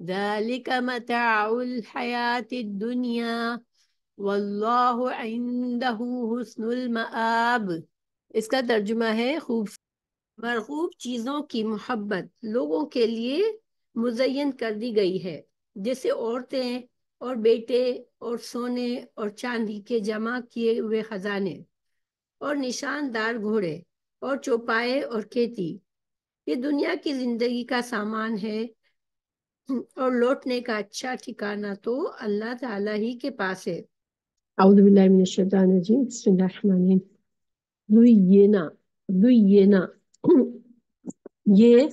ذلك متاع الحياة الدنيا واللہ عنده حسن المآب۔ اس کا ترجمہ ہے مرغوب چیزوں کی محبت لوگوں کے لیے مزین کر دی گئی ہے، جیسے عورتیں اور بیٹے اور سونے اور چاندی کے جمع کیے ہوئے خزانے اور نشاندار گھوڑے اور چوپائے اور کھیتی۔ یہ دنیا کی زندگی کا سامان ہے، اور لوٹنے کا اچھا ٹھکانہ تو اللہ تعالیٰ ہی کے پاس ہے۔ اعوذ باللہ من الشیطان الرجیم، بسم اللہ الرحمن الرحیم۔ زینا، زینا، یہ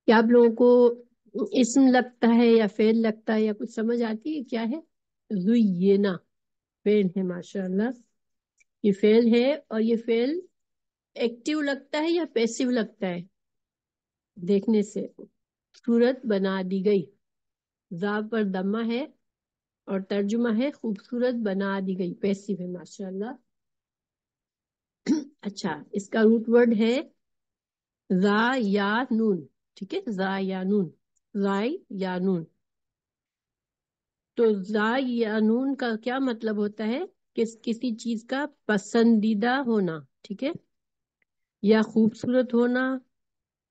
کیا آپ لوگوں کو اسم لگتا ہے یا فعل لگتا ہے یا کچھ سمجھ آتی ہے کیا ہے؟ زینا فعل ہے، ماشاءاللہ یہ فعل ہے، اور یہ فعل ایکٹیو لگتا ہے یا پیسیو لگتا ہے؟ دیکھنے سے صورت بنا دی گئی، زا پر دمہ ہے اور ترجمہ ہے خوبصورت بنا دی گئی، پیسیو ہے، ماشاءاللہ۔ اچھا، اس کا روٹ ورڈ ہے زا یا نون، ٹھیک ہے، زا یا نون، زائی یا نون۔ تو زا یا نون کا کیا مطلب ہوتا ہے کہ کسی چیز کا پسندیدہ ہونا، ٹھیک ہے، یا خوبصورت ہونا۔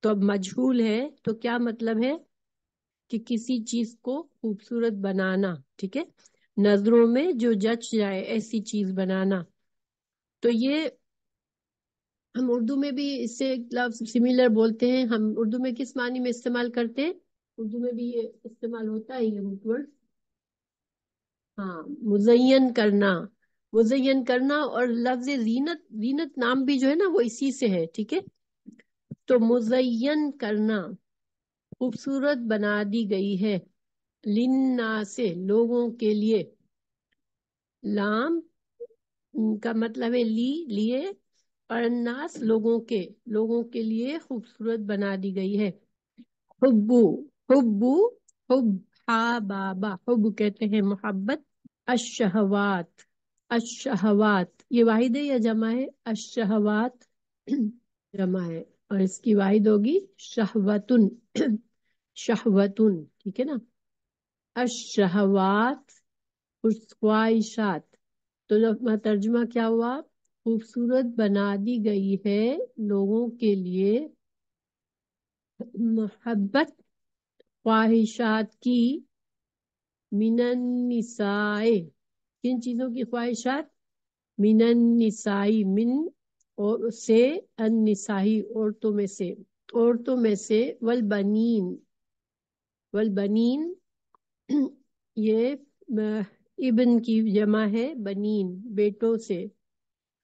تو اب مجہول ہے تو کیا مطلب ہے کہ کسی چیز کو خوبصورت بنانا، ٹھیک ہے، نظروں میں جو جچ جائے ایسی چیز بنانا۔ تو یہ ہم اردو میں بھی اس سے ایک لفظ سملر بولتے ہیں۔ ہم اردو میں کس معنی میں استعمال کرتے ہیں؟ اردو میں بھی یہ استعمال ہوتا ہے، یہ روٹ ورڈ، ہاں، مزین کرنا، مزین کرنا۔ اور لفظ زینت، زینت نام بھی جو ہے نا وہ اسی سے ہے، ٹھیک ہے۔ تو مزین کرنا، خوبصورت بنا دی گئی ہے، للناس لوگوں کے لیے۔ لام کا مطلب ہے لیے، اور الناس لوگوں کے لیے خوبصورت بنا دی گئی ہے۔ حبو، حبو، حب، ہا بابا، حب کہتے ہیں محبت۔ الشہوات، الشہوات یہ واحد ہے یا جمع ہے؟ الشہوات جمع ہے، اور اس کی واحد ہوگی شہوتن، شہوتن، ٹھیک ہے نا۔ الشہوات خواہشات، تو ترجمہ کیا ہوا؟ خوبصورت بنا دی گئی ہے لوگوں کے لیے محبت خواہشات کی، من النساء، کن چیزوں کی خواہشات؟ من النساء، من اور سے، النساء عورتوں میں سے، عورتوں میں سے، والبنین، والبنین یہ ابن کی جمع ہے، بنین بیٹوں سے۔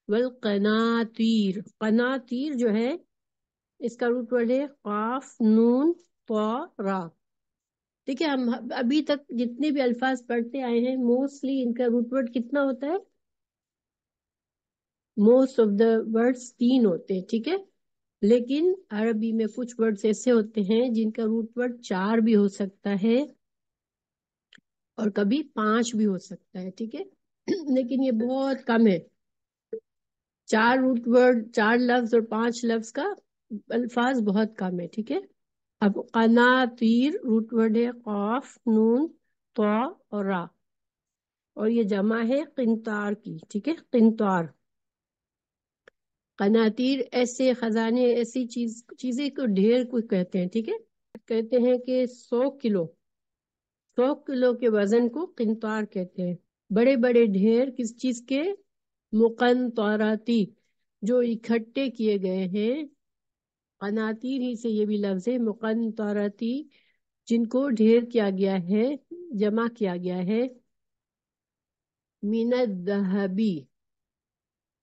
والقناطیر، قناطیر جو ہے اس کا روٹ ورڈ ہے قاف نون طا را۔ دیکھیں ہم ابھی تک جتنے بھی الفاظ پڑھتے آئے ہیں موسٹلی ان کا روٹ ورڈ کتنا ہوتا ہے؟ موسٹ آف دا ورڈز 3 ہوتے ہیں، ٹھیک ہے، لیکن عربی میں کچھ ورڈز ایسے ہوتے ہیں جن کا روٹ ورڈ 4 بھی ہو سکتا ہے اور کبھی 5 بھی ہو سکتا ہے، ٹھیک ہے، لیکن یہ بہت کم ہے۔ 4 روٹ ورڈ، 4 لفظ اور 5 لفظ کا الفاظ بہت کم ہے، ٹھیک ہے۔ اب قناطیر روٹ ورڈ ہے قاف نون طا اور را، اور یہ جمع ہے قنطار کی، ٹھیک ہے، قنطار۔ قناطیر ایسے خزانے، ایسی چیزیں کو ڈھیر کو کہتے ہیں، ٹھیک ہے، کہتے ہیں کہ 100 کلو 100 کلو کے وزن کو قنطار کہتے ہیں. بڑے بڑے ڈھیر کس چیز کے؟ مقنطراتی، جو اکٹھے کیے گئے ہیں. قناطیر ہی سے یہ بھی لفظ ہے، مقنطراتی، جن کو ڈھیر کیا گیا ہے، جمع کیا گیا ہے. من الذهبی،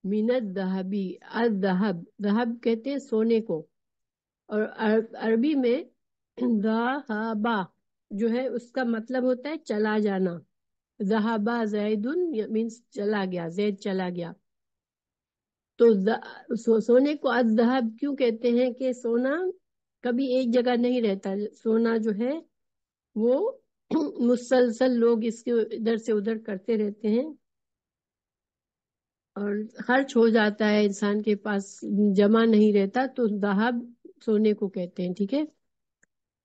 من الذهبی، الذهب، ذهب کہتے ہیں سونے کو. اور عربی میں ذهبا جو ہے اس کا مطلب ہوتا ہے چلا جانا. ذهبا زید مینس چلا گیا، زید چلا گیا. تو سونے کو الذهب کیوں کہتے ہیں؟ کہ سونا کبھی ایک جگہ نہیں رہتا. سونا جو ہے وہ مسلسل لوگ اس کے ادھر سے ادھر کرتے رہتے ہیں اور خرچ ہو جاتا ہے، انسان کے پاس جمع نہیں رہتا. تو ذهب سونے کو کہتے ہیں. ٹھیک ہے.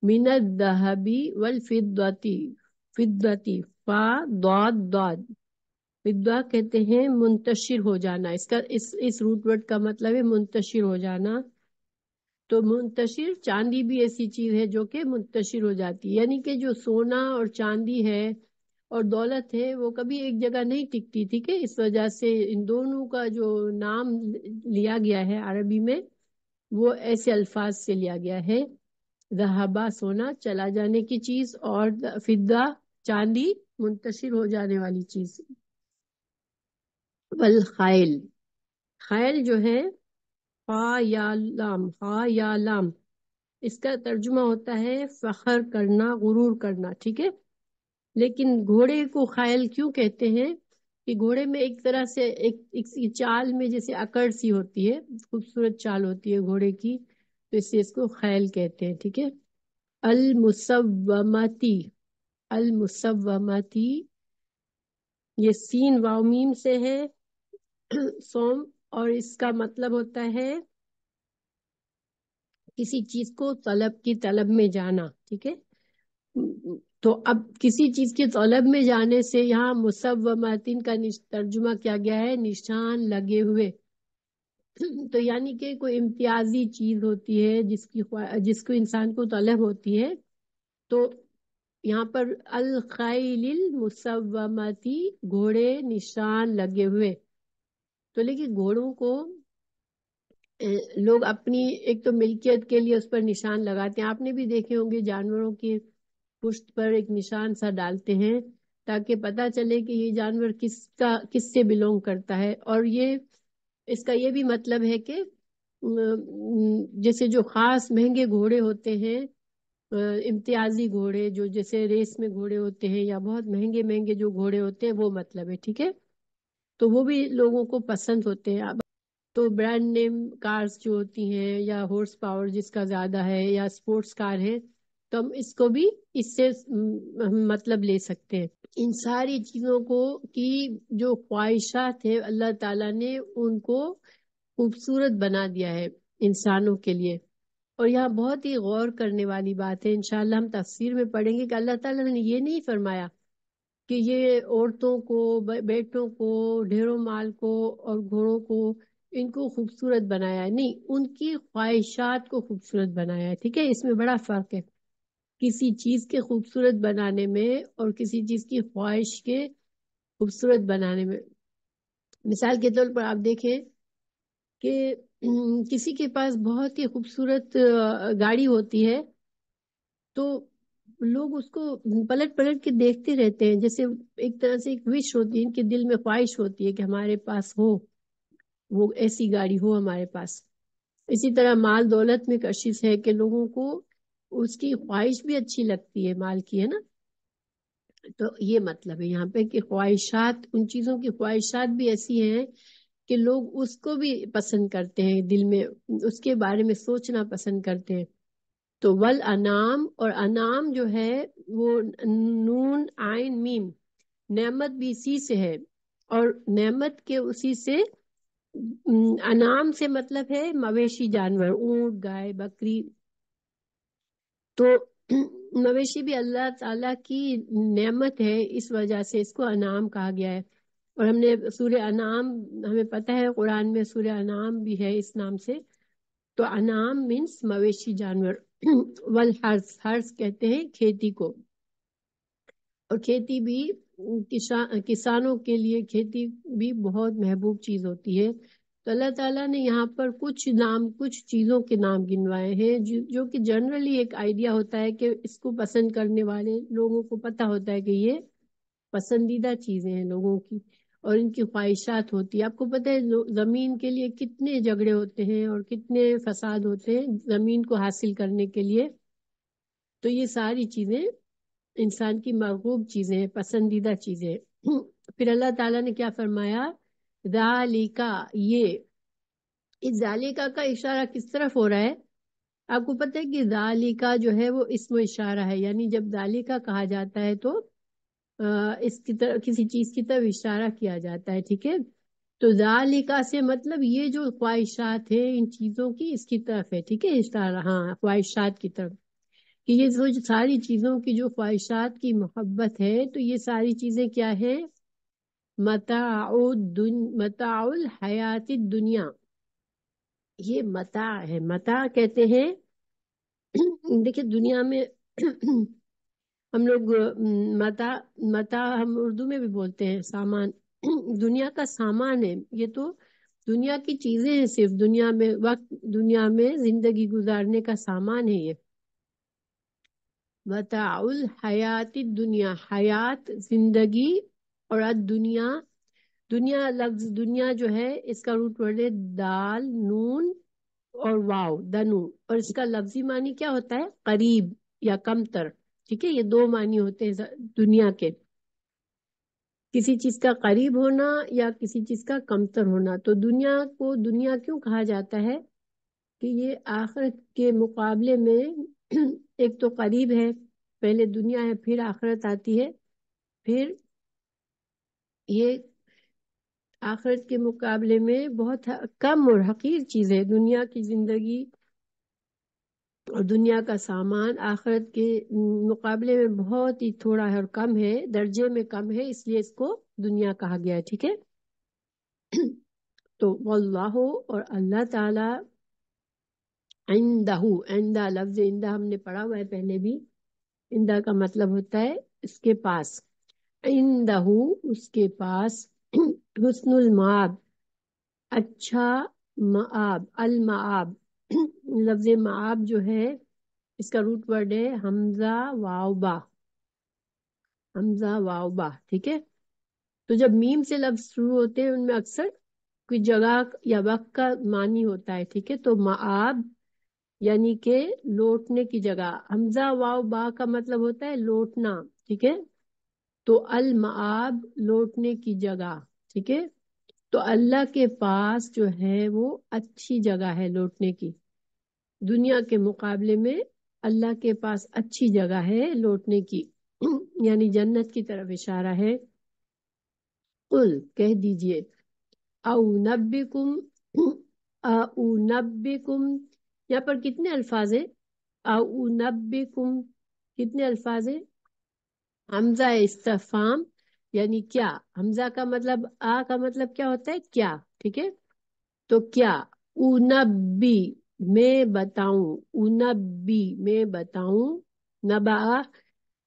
من الذهبی والفضتی، فضتی، فا ضاد ضاد، فضہ کہتے ہیں منتشر ہو جانا. اس روٹ ورڈ کا مطلب ہے منتشر ہو جانا. تو منتشر، چاندی بھی ایسی چیز ہے جو کہ منتشر ہو جاتی ہے، یعنی کہ جو سونا اور چاندی ہے اور دولت ہے وہ کبھی ایک جگہ نہیں ٹکتی. ٹھیک ہے. اس وجہ سے ان دونوں کا جو نام لیا گیا ہے عربی میں وہ ایسے الفاظ سے لیا گیا ہے. ذہبہ سونا، چلا جانے کی چیز، اور فضہ چاندی، منتشر ہو جانے والی چیز. والخیل، خیل جو ہے خا یا لام، خا یا لام، اس کا ترجمہ ہوتا ہے فخر کرنا، غرور کرنا. ٹھیک ہے. لیکن گھوڑے کو خیل کیوں کہتے ہیں؟ کہ گھوڑے میں ایک طرح سے ایک چال میں جیسے اکڑ سی ہوتی ہے، خوبصورت چال ہوتی ہے گھوڑے کی، تو اس سے اس کو خیل کہتے ہیں. ٹھیک ہے. المسومتی، المسومتی، یہ سین واو میم سے ہے سوم، اور اس کا مطلب ہوتا ہے کسی چیز کو طلب کی طلب میں جانا. ٹھیک ہے. تو اب کسی چیز کی طلب میں جانے سے یہاں مسوماتین کا ترجمہ کیا گیا ہے نشان لگے ہوئے. تو یعنی کہ کوئی امتیازی چیز ہوتی ہے جس کو انسان کو طلب ہوتی ہے. تو یہاں پر الخیل المسومتی، گھوڑے نشان لگے ہوئے. تو لیکن گھوڑوں کو لوگ اپنی ایک تو ملکیت کے لیے اس پر نشان لگاتے ہیں. آپ نے بھی دیکھے ہوں گے جانوروں کی پشت پر ایک نشان سا ڈالتے ہیں تاکہ پتہ چلے کہ یہ جانور کس سے بلونگ کرتا ہے. اور یہ اس کا یہ بھی مطلب ہے کہ جیسے جو خاص مہنگے گھوڑے ہوتے ہیں، امتیازی گھوڑے جو جیسے ریس میں گھوڑے ہوتے ہیں یا بہت مہنگے مہنگے جو گھوڑے ہوتے ہیں، وہ مطلب ہے. ٹھیک ہے. تو وہ بھی لوگوں کو پسند ہوتے ہیں. اب تو برانڈ نیم کارز جو ہوتی ہیں یا ہورس پاور جس کا زیادہ ہے یا سپورٹس کار ہے، تو ہم اس کو بھی اس سے مطلب لے سکتے ہیں. ان ساری چیزوں کو کی جو خواہشات ہیں اللہ تعالیٰ نے ان کو خوبصورت بنا دیا ہے انسانوں کے لیے. اور یہاں بہت ہی غور کرنے والی بات ہے، انشاءاللہ ہم تفسیر میں پڑھیں گے کہ اللہ تعالیٰ نے یہ نہیں فرمایا کہ یہ عورتوں کو، بیٹوں کو، ڈھیروں مال کو اور گھوڑوں کو ان کو خوبصورت بنایا ہے. نہیں، ان کی خواہشات کو خوبصورت بنایا ہے. ٹھیک ہے. اس میں بڑا فرق ہے کسی چیز کے خوبصورت بنانے میں اور کسی چیز کی خواہش کے خوبصورت بنانے میں. مثال کے طور پر آپ دیکھیں کہ کسی کے پاس بہت ہی خوبصورت گاڑی ہوتی ہے تو لوگ اس کو پلٹ پلٹ کے دیکھتے رہتے ہیں، جیسے ایک طرح سے ایک وش ہوتی ہے، ان کے دل میں خواہش ہوتی ہے کہ ہمارے پاس ہو، وہ ایسی گاڑی ہو ہمارے پاس. اسی طرح مال دولت میں کشش ہے کہ لوگوں کو اس کی خواہش بھی اچھی لگتی ہے مال کی، ہے نا. تو یہ مطلب ہے یہاں پہ کہ خواہشات، ان چیزوں کی خواہشات بھی ایسی ہیں کہ لوگ اس کو بھی پسند کرتے ہیں، دل میں اس کے بارے میں سوچنا پسند کرتے ہیں. تو ول انعام، اور انعام جو ہے وہ نون عین میم، نعمت بھی اسی سے ہے، اور نعمت کے اسی سے انعام سے مطلب ہے مویشی جانور، اونٹ، گائے، بکری. تو مویشی بھی اللہ تعالیٰ کی نعمت ہے، اس وجہ سے اس کو انعام کہا گیا ہے. اور ہم نے سورہ انعام، ہمیں پتہ ہے قرآن میں سورہ انعام بھی ہے اس نام سے. تو انعام مینس مویشی جانور. والحرث، حرث کہتے ہیں کھیتی کو. اور کھیتی بھی کسانوں کے لیے کھیتی بھی بہت محبوب چیز ہوتی ہے. تو اللہ تعالیٰ نے یہاں پر کچھ چیزوں کے نام گنوائے ہیں جو کہ جنرلی ایک آئیڈیا ہوتا ہے کہ اس کو پسند کرنے والے لوگوں کو پتہ ہوتا ہے کہ یہ پسندیدہ چیزیں ہیں لوگوں کی اور ان کی خواہشات ہوتی ہے. آپ کو پتہ ہے زمین کے لیے کتنے جھگڑے ہوتے ہیں اور کتنے فساد ہوتے ہیں زمین کو حاصل کرنے کے لیے. تو یہ ساری چیزیں انسان کی محبوب چیزیں ہیں، پسندیدہ چیزیں. پھر اللہ تعالیٰ نے کیا فرمایا؟ ذالکا، یہ اس ذالکا کا اشارہ کس طرف ہو رہا ہے؟ آپ کو پتہ ہے کہ ذالکا جو ہے وہ اسم اشارہ ہے، یعنی جب ذالکا کہا جاتا ہے تو اس کی طرف کسی چیز کی طرف اشارہ کیا جاتا ہے. ٹھیک ہے، تو ذالکا سے مطلب یہ جو خواہشات ہیں ان چیزوں کی اس کی طرف ہے. ٹھیک ہے، اشارہ ہاں خواہشات کی طرف، کہ یہ جو ساری چیزوں کی جو خواہشات کی محبت ہے تو یہ ساری چیزیں کیا ہے؟ متاع الحیات الدنیا، یہ متاع ہے. متاع کہتے ہیں دیکھیں دنیا میں ہم لوگ متاع ہم اردو میں بھی بولتے ہیں سامان. دنیا کا سامان ہے یہ، تو دنیا کی چیزیں ہیں، صرف دنیا میں وقت، دنیا میں زندگی گزارنے کا سامان ہے یہ. متاع الحیات الدنیا، حیات زندگی، اور الدنیا، دنیا لفظ دنیا جو ہے اس کا روٹ ورڈ ہے دال نون اور واو، دنو، اور اس کا لفظی معنی کیا ہوتا ہے؟ قریب یا کمتر. ٹھیک ہے، یہ دو معنی ہوتے ہیں دنیا کے، کسی چیز کا قریب ہونا یا کسی چیز کا کمتر ہونا. تو دنیا کو دنیا کیوں کہا جاتا ہے؟ کہ یہ آخرت کے مقابلے میں ایک تو قریب ہے، پہلے دنیا ہے پھر آخرت آتی ہے، پھر یہ آخرت کے مقابلے میں بہت کم اور حقیر چیز ہے. دنیا کی زندگی اور دنیا کا سامان آخرت کے مقابلے میں بہت ہی تھوڑا ہے اور کم ہے، درجے میں کم ہے، اس لیے اس کو دنیا کہا گیا ہے. ٹھیک ہے، تو واللہ، اور اللہ تعالی، عندہ لفظ عندہ ہم نے پڑھا ہوا ہے پہلے بھی. عندہ کا مطلب ہوتا ہے اس کے پاس، عندہ اس کے پاس، حسن المآب، اچھا مآب. المآب لفظ مآب جو ہے اس کا روٹ ورڈ ہے حمزہ واو با، حمزہ واو با. ٹھیک ہے، تو جب میم سے لفظ شروع ہوتے ہیں ان میں اکثر کوئی جگہ یا وقت کا معنی ہوتا ہے. ٹھیک ہے، تو مآب یعنی کہ لوٹنے کی جگہ. حمزہ واو با کا مطلب ہوتا ہے لوٹنا. ٹھیک ہے، تو المآب لوٹنے کی جگہ. ٹھیک ہے، تو اللہ کے پاس جو ہے وہ اچھی جگہ ہے لوٹنے کی، دنیا کے مقابلے میں اللہ کے پاس اچھی جگہ ہے لوٹنے کی، یعنی جنت کی طرف اشارہ ہے. قل کہہ دیجئے، او نبکم، او نبکم، یہاں پر کتنے الفاظ ہیں؟ او نبکم کتنے الفاظ ہیں؟ حمزہ استفہام یعنی کیا. حمزہ کا مطلب، کا مطلب کیا ہوتا ہے؟ کیا. ٹھیک ہے، تو کیا، اونبی میں بتاؤں، اونبی میں بتاؤں، نبا،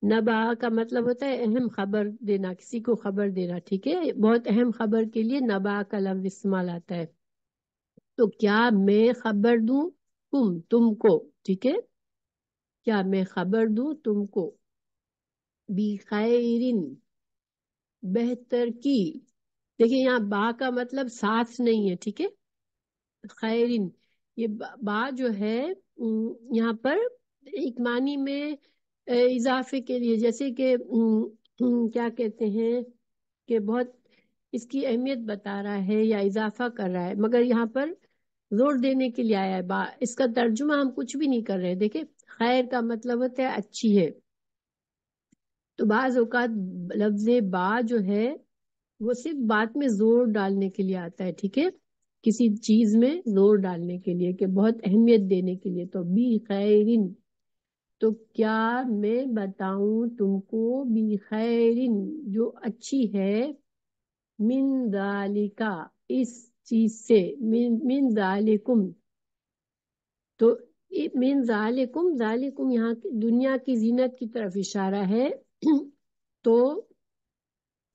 نبا کا مطلب ہوتا ہے اہم خبر دینا، کسی کو خبر دینا. ٹھیک ہے، بہت اہم خبر کے لیے نبا کا لفظ استعمال آتا ہے. تو کیا میں خبر دوں تم کو. ٹھیک ہے، کیا میں خبر دوں تم کو، بخیرن بہتر کی. دیکھیں یہاں با کا مطلب ساتھ نہیں ہے. ٹھیک ہے، خیرن، یہ با جو ہے یہاں پر ایک معنی میں اضافے کے لیے، جیسے کہ کیا کہتے ہیں کہ بہت اس کی اہمیت بتا رہا ہے یا اضافہ کر رہا ہے، مگر یہاں پر زور دینے کے لیے آیا ہے با. اس کا ترجمہ ہم کچھ بھی نہیں کر رہے. دیکھیں خیر کا مطلب ہوتا ہے اچھی ہے، تو بعض اوقات لفظ با جو ہے وہ صرف بات میں زور ڈالنے کے لیے آتا ہے. ٹھیک ہے، کسی چیز میں زور ڈالنے کے لیے کہ بہت اہمیت دینے کے لیے. تو بی خیرن، تو کیا میں بتاؤں تم کو، بی خیرن جو اچھی ہے، من ذالکا اس چیز سے، من ذالکم، تو من ذالکم، ذالکم یہاں دنیا کی زینت کی طرف اشارہ ہے. تو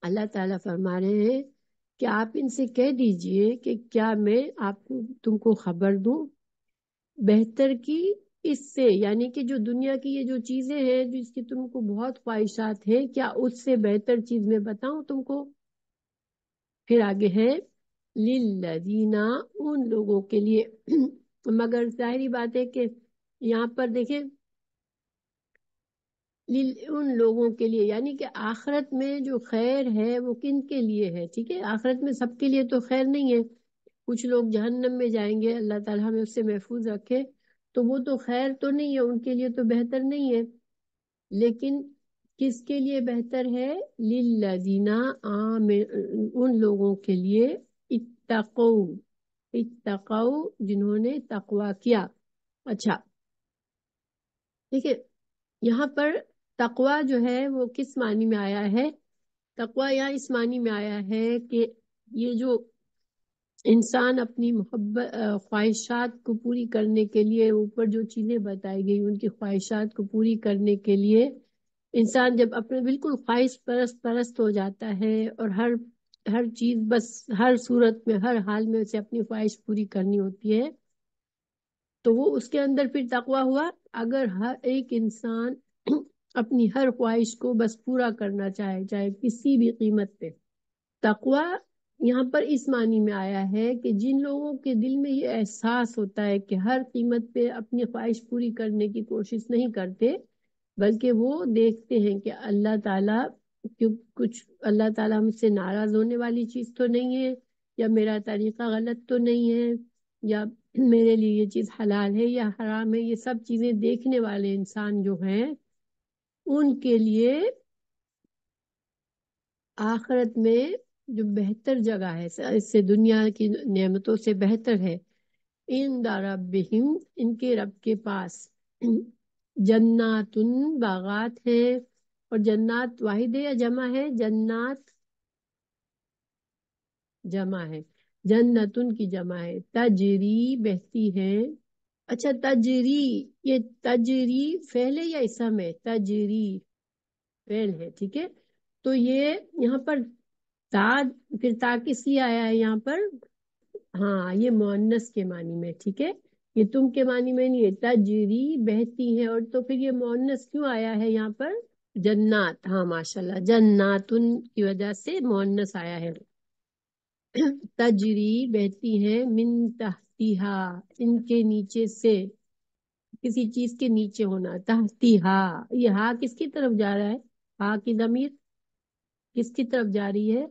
اللہ تعالیٰ فرما رہے ہیں کہ آپ ان سے کہہ دیجئے کہ کیا میں آپ کو تم کو خبر دوں بہتر کی اس سے، یعنی کہ جو دنیا کی یہ جو چیزیں ہیں جس کی تم کو بہت خواہشات ہیں، کیا اس سے بہتر چیز میں بتاؤں تم کو؟ پھر آگے ہے للذین، ان لوگوں کے لیے مگر ظاہری بات ہے کہ یہاں پر دیکھیں ان لوگوں کے لیے، یعنی کہ آخرت میں جو خیر ہے وہ کن کے لیے ہے؟ ٹھیک ہے، آخرت میں سب کے لیے تو خیر نہیں ہے، کچھ لوگ جہنم میں جائیں گے، اللہ تعالیٰ ہمیں اس سے محفوظ رکھے، تو وہ تو خیر تو نہیں ہے، ان کے لیے تو بہتر نہیں ہے، لیکن کس کے لیے بہتر ہے؟ للذین ان لوگوں کے لیے اتقوا، اتقوا جنہوں نے تقوی کیا۔ اچھا ٹھیک ہے، یہاں پر تقوی جو ہے وہ کس معنی میں آیا ہے؟ تقوی یہاں اس معنی میں آیا ہے کہ یہ جو انسان اپنی محبت خواہشات کو پوری کرنے کے لیے، اوپر جو چیزیں بتائی گئی ان کی خواہشات کو پوری کرنے کے لیے انسان جب اپنے بالکل خواہش پرست ہو جاتا ہے، اور ہر چیز بس ہر صورت میں ہر حال میں اسے اپنی خواہش پوری کرنی ہوتی ہے، تو وہ اس کے اندر پھر تقوی ہوا۔ اگر ہر ایک انسان اپنی ہر خواہش کو بس پورا کرنا چاہے، چاہے کسی بھی قیمت پہ، تقوی یہاں پر اس معنی میں آیا ہے کہ جن لوگوں کے دل میں یہ احساس ہوتا ہے کہ ہر قیمت پہ اپنی خواہش پوری کرنے کی کوشش نہیں کرتے، بلکہ وہ دیکھتے ہیں کہ اللہ تعالیٰ کچھ اللہ تعالیٰ ہم سے ناراض ہونے والی چیز تو نہیں ہے، یا میرا طریقہ غلط تو نہیں ہے، یا میرے لیے یہ چیز حلال ہے یا حرام ہے، یہ سب چیزیں دیکھنے والے انسان جو ہیں ان کے لیے آخرت میں جو بہتر جگہ ہے، اس سے دنیا کی نعمتوں سے بہتر ہے، ان ربہم ان کے رب کے پاس جنات باغات ہے، اور جنات واحد ہے یا جمع ہے؟ جنات جمع ہے، جنتن کی جمع ہے، تجری بہتی ہے۔ اچھا تجری، یہ تجری فعل ہے یا اسم ہے؟ تجری فعل ہے، ٹھیک ہے، تو یہ یہاں پر تا، پھر تا کس لیے آیا ہے یہاں پر؟ ہاں یہ مؤنث کے معنی میں، ٹھیک ہے، یہ تم کے معنی میں نہیں ہے، تجری بہتی ہے، اور تو پھر یہ مؤنث کیوں آیا ہے یہاں پر؟ جنات، ہاں ماشاءاللہ، جناتن کی وجہ سے مؤنث آیا ہے۔ تجری بہتی ہے، من تحتیہا ان کے نیچے سے، کسی چیز کے نیچے ہونا، تحتیہا، یہ ہا کس کی طرف جا رہا ہے؟ ہا کی ضمیر کس کی طرف جا رہی ہے؟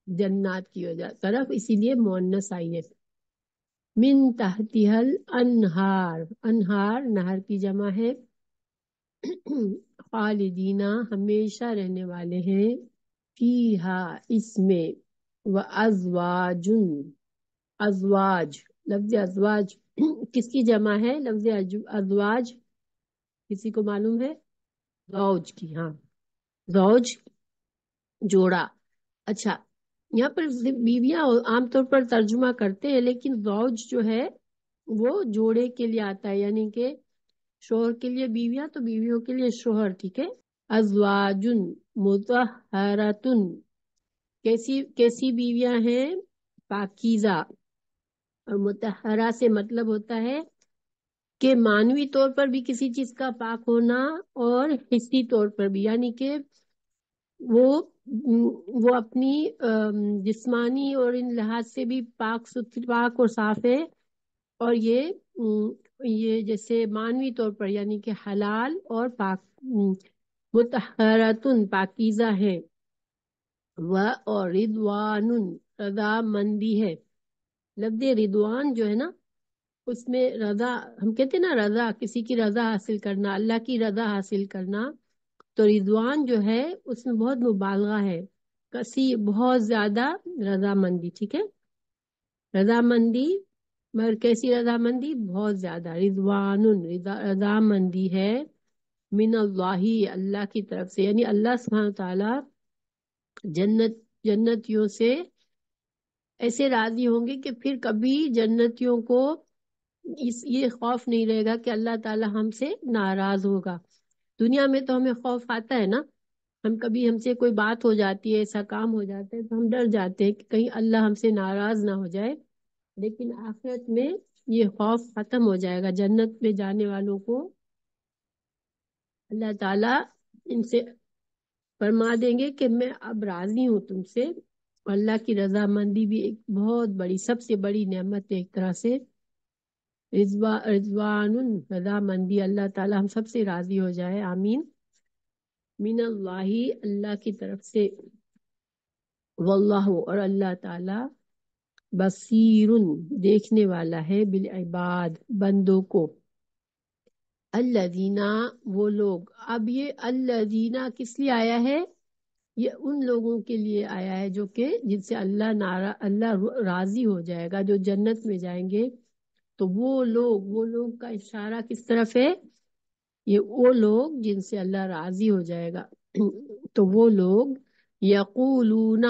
جنات کی وجہ طرف، اسی لیے مؤنث آئی ہے۔ من تحتها الانہار، انہار نہر کی جمع ہے، خالدینہ ہمیشہ رہنے والے ہیں، فیہا اس میں، وازواج، ازواج، لفظ ازواج کس کی جمع ہے؟ لفظ ازواج کسی کو معلوم ہے؟ زوج کی، ہاں زوج جوڑا۔ اچھا یہاں پر بیویاں عام طور پر ترجمہ کرتے ہیں، لیکن زوج جو ہے وہ جوڑے کے لیے آتا ہے، یعنی کہ شوہر کے لیے بیویاں تو بیویوں کے لیے شوہر، ٹھیک ہے۔ ازواجن مطہراتن، کیسی کیسی بیویاں ہیں؟ پاکیزہ، اور مطہرہ سے مطلب ہوتا ہے کہ معنوی طور پر بھی کسی چیز کا پاک ہونا، اور حسی طور پر بھی، یعنی کہ وہ وہ اپنی جسمانی اور ان لحاظ سے بھی پاک ستھری، پاک اور صاف ہے، اور یہ جیسے معنوی طور پر یعنی کہ حلال اور پاک، مطہراتن پاکیزہ ہے، اور رضوان رضا مندی ہے۔ لفظ رضوان جو ہے نا، اس میں رضا، ہم کہتے ہیں نا رضا، کسی کی رضا حاصل کرنا، اللہ کی رضا حاصل کرنا، تو رضوان جو ہے اس میں بہت مبالغہ ہے، کسی بہت زیادہ رضا مندی، ٹھیک ہے، رضا مندی، مگر کیسی رضا مندی؟ بہت زیادہ، رضوان رضا مندی ہے، من اللہ اللہ کی طرف سے، یعنی اللہ سبحانہ تعالی جنتیوں سے ایسے راضی ہوں گے کہ پھر کبھی جنتیوں کو یہ خوف نہیں رہے گا کہ اللہ تعالی ہم سے ناراض ہوگا۔ دنیا میں تو ہمیں خوف آتا ہے نا، کبھی ہم سے کوئی بات ہو جاتی ہے، ایسا کام ہو جاتا ہے تو ہم ڈر جاتے ہیں کہ کہیں اللہ ہم سے ناراض نہ ہو جائے، لیکن آخرت میں یہ خوف ختم ہو جائے گا۔ جنت میں جانے والوں کو اللہ تعالیٰ ان سے فرما دیں گے کہ میں اب راضی ہوں تم سے۔ اللہ کی رضامندی بھی ایک بہت بڑی، سب سے بڑی نعمت ہے ایک طرح سے۔ رضوان، رضامندی، اللہ تعالیٰ ہم سب سے راضی ہو جائے، آمین۔ من اللہ، اللہ کی طرف سے، واللہ، اور اللہ تعالیٰ، بصیر، دیکھنے والا ہے، بالعباد، بندوں کو۔ الذین، وہ لوگ، اب یہ الذین کس لیے آیا ہے؟ یہ ان لوگوں کے لیے آیا ہے جو کہ جن سے اللہ راضی ہو جائے گا، جو جنت میں جائیں گے۔ تو وہ لوگ کا اشارہ کس طرف ہے؟ یہ وہ لوگ جن سے اللہ راضی ہو جائے گا۔ تو وہ لوگ یقولون،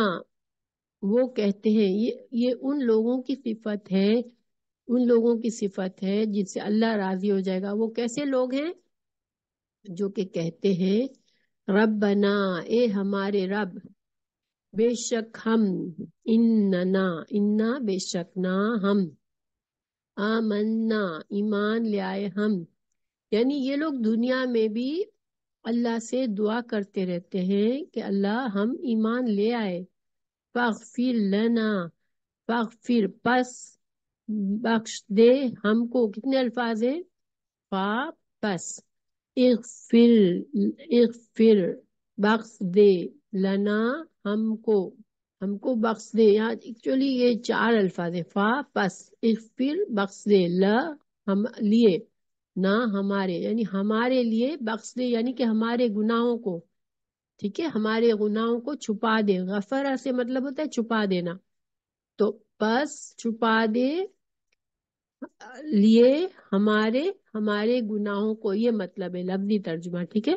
وہ کہتے ہیں، یہ ان لوگوں کی صفت ہے، ان لوگوں کی صفت ہے جن سے اللہ راضی ہو جائے گا۔ وہ کیسے لوگ ہیں؟ جو کہ کہتے ہیں ربنا، اے ہمارے رب، بے شک ہم، انا بے شک نہ ہم، آمنا ایمان لے آئے ہم۔ یعنی یہ لوگ دنیا میں بھی اللہ سے دعا کرتے رہتے ہیں کہ اللہ ہم ایمان لے آئے۔ فاغفر لنا، فاغفر پس، بخش دے ہم کو۔ کتنے الفاظ ہیں؟ فا پس، اغفر، اغفر بخش دے، لنا ہم کو بخش دے۔ یہاں ایکچولی یہ 4 الفاظ ہیں، فا پس، اغفر بخش دے، لا ہم لیے، نہ ہمارے، یعنی ہمارے لیے بخش دے، یعنی کہ ہمارے گناہوں کو، ٹھیک ہے، ہمارے گناہوں کو چھپا دے۔ غفرہ سے مطلب ہوتا ہے چھپا دینا، تو پس چھپا دے لیے ہمارے گناہوں کو، یہ مطلب ہے لفظی ترجمہ، ٹھیک ہے۔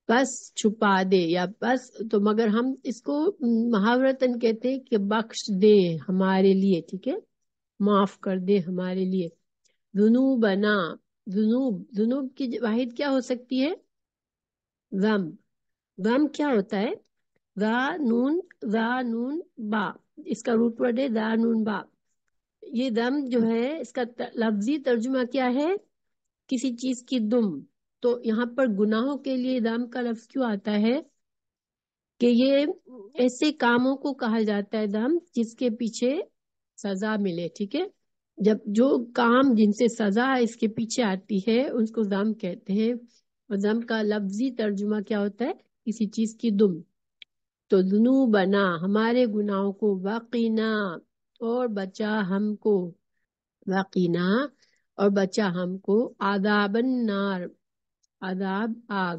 بس چھپا دے یا بس، تو مگر ہم اس کو محاورتاً کہتے ہیں کہ بخش دے ہمارے لیے، ٹھیک ہے، معاف کر دے ہمارے لیے۔ ذنوبنا، ذنوب کی واحد کیا ہو سکتی ہے؟ ذنب، ذنب کیا ہوتا ہے؟ ذا نون با، اس کا روٹ ورڈ ہے ذا نون با۔ یہ دم جو ہے اس کا لفظی ترجمہ کیا ہے؟ کسی چیز کی دم۔ تو یہاں پر گناہوں کے لیے دم کا لفظ کیوں آتا ہے؟ کہ یہ ایسے کاموں کو کہا جاتا ہے دم جس کے پیچھے سزا ملے، ٹھیک ہے۔ جب جو کام جن سے سزا اس کے پیچھے آتی ہے اس کو دم کہتے ہیں، اور دم کا لفظی ترجمہ کیا ہوتا ہے؟ کسی چیز کی دم۔ تو ذنوبنا، ہمارے گناہوں کو، وقینا، اور بچا ہم کو، وقینا اور بچا ہم کو، عذاب النار، عذاب آگ،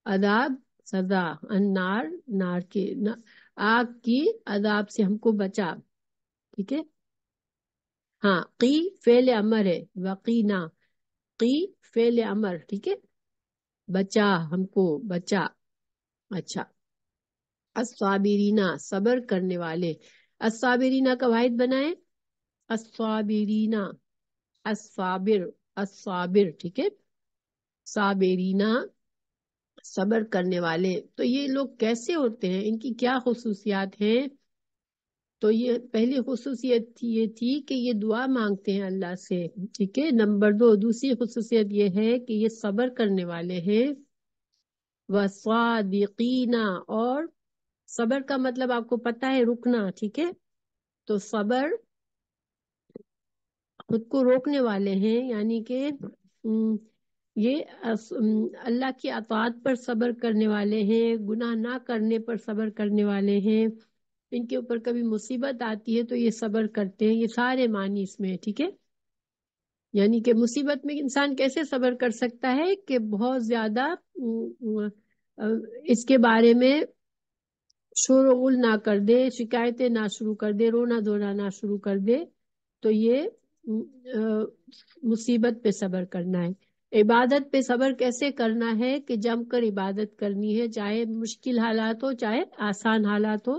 عذاب سزا، النار نار کے، آگ کی عذاب سے ہم کو بچا، ٹھیک ہے۔ ہاں، قی فعل امر ہے، وقینا، قی فعل امر، ٹھیک ہے، بچا ہم کو، بچا۔ اچھا، الصابرین، صبر کرنے والے، الصابرین کا واحد بنائے، الصابرین، الصابر، الصابر، ٹھیک ہے، صابرینا، صبر کرنے والے۔ تو یہ لوگ کیسے ہوتے ہیں؟ ان کی کیا خصوصیات ہیں؟ تو یہ پہلی خصوصیت یہ تھی کہ یہ دعا مانگتے ہیں اللہ سے، ٹھیک ہے۔ نمبر 2، دوسری خصوصیت یہ ہے کہ یہ صبر کرنے والے ہیں، وصادقین، اور صبر کا مطلب آپ کو پتہ ہے، رکنا، ٹھیک ہے۔ تو صبر خود کو روکنے والے ہیں، یعنی کہ یہ اللہ کی اطاعت پر صبر کرنے والے ہیں، گناہ نہ کرنے پر صبر کرنے والے ہیں۔ ان کے اوپر کبھی مصیبت آتی ہے تو یہ صبر کرتے ہیں، یہ سارے معنی اس میں، ٹھیک ہے۔ یعنی کہ مصیبت میں انسان کیسے صبر کر سکتا ہے کہ بہت زیادہ اس کے بارے میں شور و غل نہ کر دے، شکایتیں نہ شروع کر دے، رونا دھونا نہ شروع کر دے، تو یہ مصیبت پہ صبر کرنا ہے۔ عبادت پہ صبر کیسے کرنا ہے؟ کہ جم کر عبادت کرنی ہے، چاہے مشکل حالات ہو چاہے آسان حالات ہو،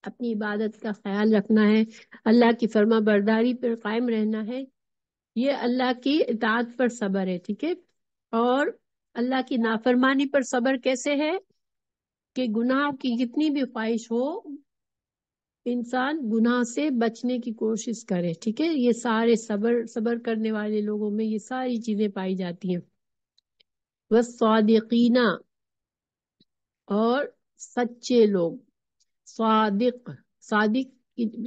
اپنی عبادت کا خیال رکھنا ہے، اللہ کی فرما برداری پر قائم رہنا ہے، یہ اللہ کی اطاعت پر صبر ہے، ٹھیک ہے۔ اور اللہ کی نافرمانی پر صبر کیسے ہے کہ گناہ کی کتنی بھی خواہش ہو انسان گناہ سے بچنے کی کوشش کرے. ٹھیک ہے، یہ سارے صبر کرنے والے لوگوں میں یہ ساری چیزیں پائی جاتی ہیں. والصادقین، اور سچے لوگ.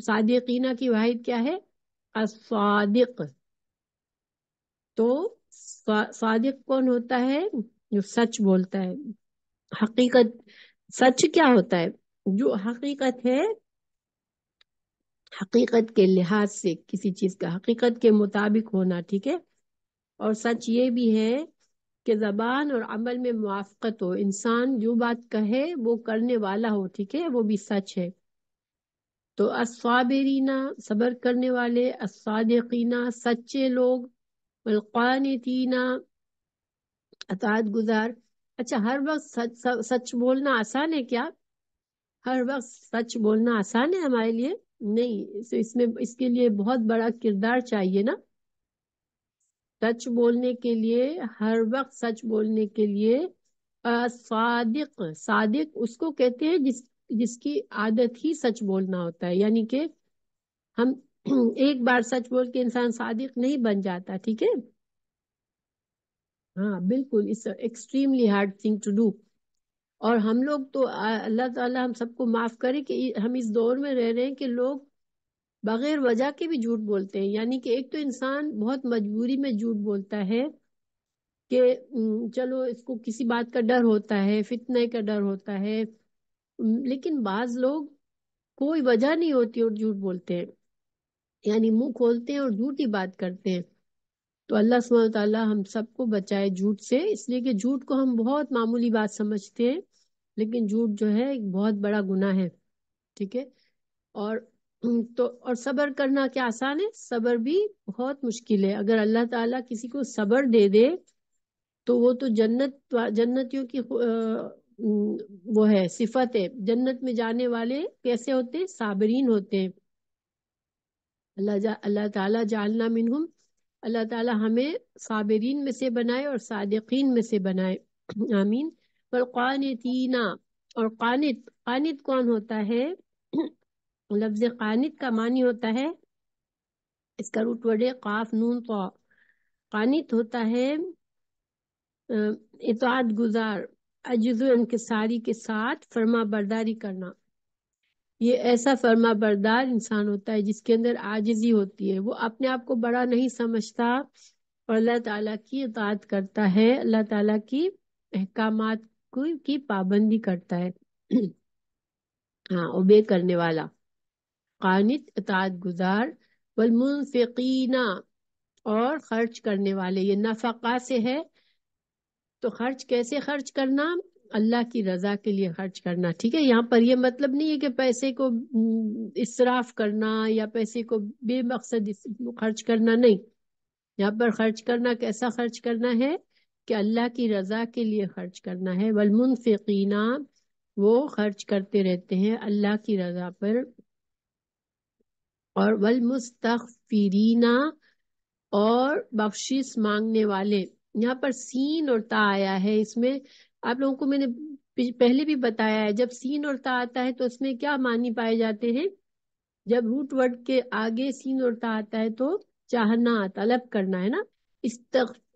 صادقین کی واحد کیا ہے؟ الصادق. تو صادق کون ہوتا ہے؟ جو سچ بولتا ہے. حقیقت، سچ کیا ہوتا ہے؟ جو حقیقت ہے، حقیقت کے لحاظ سے کسی چیز کا حقیقت کے مطابق ہونا. ٹھیک ہے، اور سچ یہ بھی ہے کہ زبان اور عمل میں موافقت ہو، انسان جو بات کہے وہ کرنے والا ہو. ٹھیک ہے، وہ بھی سچ ہے. تو الصابرین، صبر کرنے والے. الصادقین، سچے لوگ. القانتین، اطاعت گزار. اچھا، ہر وقت سچ بولنا آسان ہے کیا؟ ہر وقت سچ بولنا آسان ہے ہمارے لیے؟ نہیں. اس کے لیے بہت بڑا کردار چاہیے نا. سچ بولنے کے لیے، ہر وقت سچ بولنے کے لیے صادق. صادق اس کو کہتے ہیں جس کی عادت ہی سچ بولنا ہوتا ہے. یعنی کہ ہم ایک بار سچ بول کے انسان صادق نہیں بن جاتا. ٹھیک ہے، ہاں بالکل. It's extremely hard thing to do. اور ہم لوگ تو اللہ تعالیٰ ہم سب کو معاف کرے کہ ہم اس دور میں رہ رہے ہیں کہ لوگ بغیر وجہ کے بھی جھوٹ بولتے ہیں. یعنی کہ ایک تو انسان بہت مجبوری میں جھوٹ بولتا ہے کہ چلو اس کو کسی بات کا ڈر ہوتا ہے، فتنہ کا ڈر ہوتا ہے. لیکن بعض لوگ کوئی وجہ نہیں ہوتی اور جھوٹ بولتے ہیں، یعنی منہ کھولتے ہیں اور جھوٹی بات کرتے ہیں. تو اللہ سبحانہ تعالیٰ ہم سب کو بچائے جھوٹ سے. اس لیے کہ جھوٹ کو ہم بہت معمولی بات سمجھتے ہیں، لیکن جھوٹ جو ہے ایک بہت بڑا گناہ ہے. ٹھیک ہے، اور اور صبر کرنا کیا آسان ہے؟ صبر بھی بہت مشکل ہے. اگر اللہ تعالیٰ کسی کو صبر دے دے تو وہ تو جنتیوں کی وہ ہے، صفت ہے. جنت میں جانے والے کیسے ہوتے ہیں؟ صابرین ہوتے ہیں. اللہ تعالیٰ جعلنا منہم، اللہ تعالیٰ ہمیں صابرین میں سے بنائے اور صادقین میں سے بنائے. آمین. والقانتین، اور قانت کون ہوتا ہے؟ لفظ قانت کا معنی ہوتا ہے، اس کا روٹ ورڈ ہے قاف نون طا. قانت ہوتا ہے اطاعت گزار، عجز و انکساری کے ساتھ فرما برداری کرنا. یہ ایسا فرما بردار انسان ہوتا ہے جس کے اندر عاجزی ہوتی ہے. وہ اپنے آپ کو بڑا نہیں سمجھتا اور اللہ تعالیٰ کی اطاعت کرتا ہے، اللہ تعالیٰ کی احکامات کی پابندی کرتا ہے. ہاں، اوبے کرنے والا. قانت اطاعت گزار. والمنفقین، اور خرچ کرنے والے. یہ نفقہ سے ہے. تو خرچ کیسے خرچ کرنا؟ اللہ کی رضا کے لیے خرچ کرنا. ٹھیک ہے، یہاں پر یہ مطلب نہیں ہے کہ پیسے کو اسراف کرنا یا پیسے کو بے مقصد خرچ کرنا. نہیں، یہاں پر خرچ کرنا کیسا خرچ کرنا ہے کہ اللہ کی رضا کے لیے خرچ کرنا ہے. والمنفقین، وہ خرچ کرتے رہتے ہیں اللہ کی رضا پر. اور والمستغفرین، اور بخشش مانگنے والے. یہاں پر سین اور تا آیا ہے. اس میں آپ لوگوں کو میں نے پہلے بھی بتایا ہے، جب سین اور تا آتا ہے تو اس میں کیا معنی پائے جاتے ہیں؟ جب روٹ ورڈ کے آگے سین اور تا آتا ہے تو چاہنا، طلب کرنا ہے نا.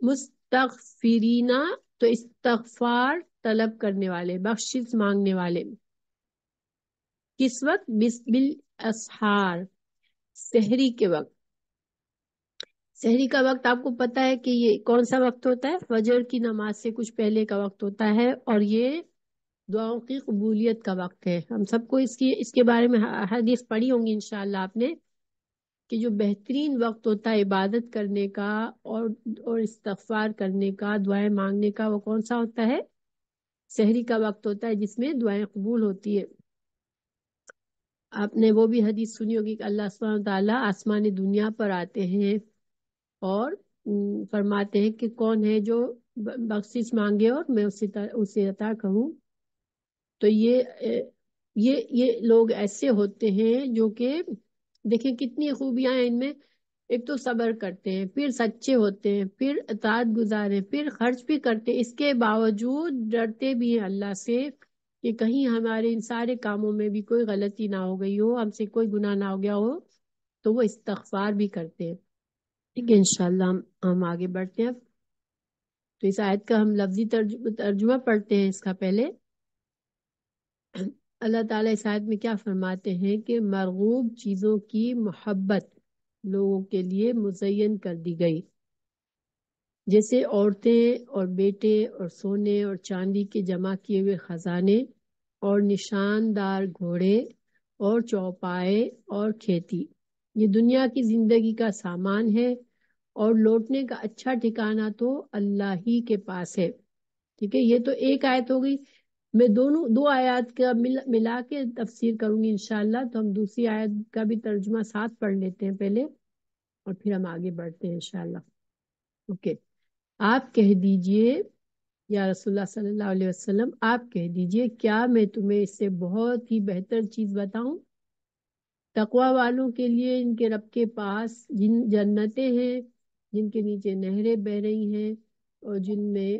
مستغفرین، تو استغفار طلب کرنے والے، بخشش مانگنے والے. کس وقت؟ بالاسحار، سحری کے وقت. سحری کا وقت آپ کو پتا ہے کہ یہ کون سا وقت ہوتا ہے؟ فجر کی نماز سے کچھ پہلے کا وقت ہوتا ہے، اور یہ دعاؤں کی قبولیت کا وقت ہے. ہم سب کو اس کے بارے میں حدیث پڑھی ہوں گی انشاءاللہ آپ نے، کہ جو بہترین وقت ہوتا ہے عبادت کرنے کا اور استغفار کرنے کا، دعائیں مانگنے کا، وہ کون سا ہوتا ہے؟ سحری کا وقت ہوتا ہے، جس میں دعائیں قبول ہوتی ہے. آپ نے وہ بھی حدیث سنی ہوگی کہ اللہ سبحانہ تعالیٰ آسمان دنیا پر آتے ہیں اور فرماتے ہیں کہ کون ہے جو بخشش مانگے اور میں اسے عطا کروں. تو یہ لوگ ایسے ہوتے ہیں جو کہ دیکھیں کتنی خوبیاں ہیں ان میں. ایک تو صبر کرتے ہیں، پھر سچے ہوتے ہیں، پھر اطاعت گزار ہیں، پھر خرچ بھی کرتے ہیں، اس کے باوجود ڈرتے بھی ہیں اللہ سے کہ کہیں ہمارے ان سارے کاموں میں بھی کوئی غلطی نہ ہو گئی ہو، ہم سے کوئی گناہ نہ ہو گیا ہو، تو وہ استغفار بھی کرتے ہیں. ٹھیک ہے، انشاءاللہ ہم آگے بڑھتے ہیں. تو اس آیت کا ہم لفظی ترجمہ پڑھتے ہیں. اس کا پہلے اللہ تعالیٰ اس آیت میں کیا فرماتے ہیں کہ مرغوب چیزوں کی محبت لوگوں کے لیے مزین کر دی گئی، جیسے عورتیں اور بیٹے اور سونے اور چاندی کے جمع کیے ہوئے خزانے اور نشاندار گھوڑے اور چوپائے اور کھیتی. یہ دنیا کی زندگی کا سامان ہے اور لوٹنے کا اچھا ٹھکانہ تو اللہ ہی کے پاس ہے. ٹھیک ہے، یہ تو ایک آیت ہو گئی. میں دو آیات کا ملا کے تفسیر کروں گی انشاءاللہ. تو ہم دوسری آیت کا بھی ترجمہ ساتھ پڑھ لیتے ہیں پہلے، اور پھر ہم آگے بڑھتے ہیں انشاءاللہ. اوکے. آپ کہہ دیجئے یا رسول اللہ صلی اللہ علیہ وسلم، آپ کہہ دیجئے کیا میں تمہیں اس سے بہت ہی بہتر چیز بتاؤں؟ تقوی والوں کے لیے ان کے رب کے پاس جن جنتیں ہیں جن کے نیچے نہریں بہ رہی ہیں اور جن میں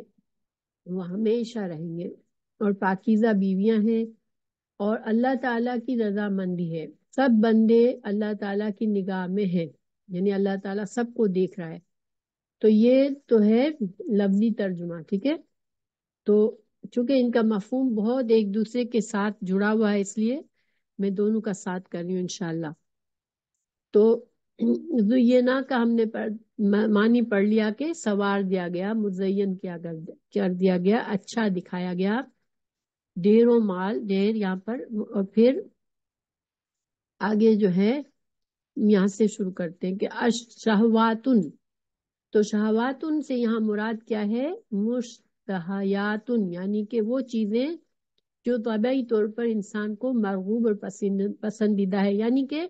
وہ ہمیشہ رہیں گے، اور پاکیزہ بیویاں ہیں، اور اللہ تعالیٰ کی رضامندی ہے. سب بندے اللہ تعالیٰ کی نگاہ میں ہیں، یعنی اللہ تعالیٰ سب کو دیکھ رہا ہے. تو یہ تو ہے لفظی ترجمہ. ٹھیک ہے، تو چونکہ ان کا مفہوم بہت ایک دوسرے کے ساتھ جڑا ہوا ہے، اس لیے میں دونوں کا ساتھ کر رہی ہوں انشاءاللہ. تو زینہ کا ہم نے معنی پڑھ لیا کہ سوار دیا گیا، مزین کر دیا گیا، اچھا دکھایا گیا. ڈیر و مال، ڈیر یہاں پر، اور پھر آگے جو ہے یہاں سے شروع کرتے ہیں کہ شہواتن. تو شہواتن سے یہاں مراد کیا ہے؟ مشتہیاتن، یعنی کہ وہ چیزیں جو طبعی طور پر انسان کو مرغوب اور پسندیدہ ہے، یعنی کہ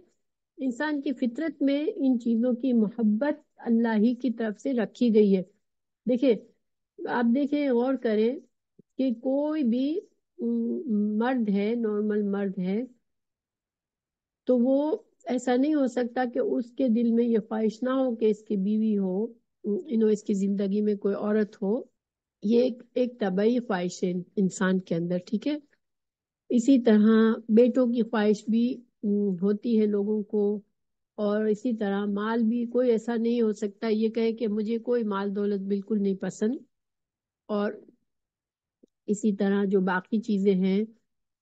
انسان کی فطرت میں ان چیزوں کی محبت اللہ ہی کی طرف سے رکھی گئی ہے. دیکھیں، آپ دیکھیں، غور کریں کہ کوئی بھی مرد ہے، نارمل مرد ہے، تو وہ ایسا نہیں ہو سکتا کہ اس کے دل میں یہ خواہش نہ ہو کہ اس کی بیوی ہو، اس کی زندگی میں کوئی عورت ہو. یہ ایک طبعی خواہش ہے انسان کے اندر. ٹھیک ہے، اسی طرح بیٹوں کی خواہش بھی ہوتی ہے لوگوں کو، اور اسی طرح مال بھی. کوئی ایسا نہیں ہو سکتا یہ کہے کہ مجھے کوئی مال دولت بالکل نہیں پسند. اور اسی طرح جو باقی چیزیں ہیں،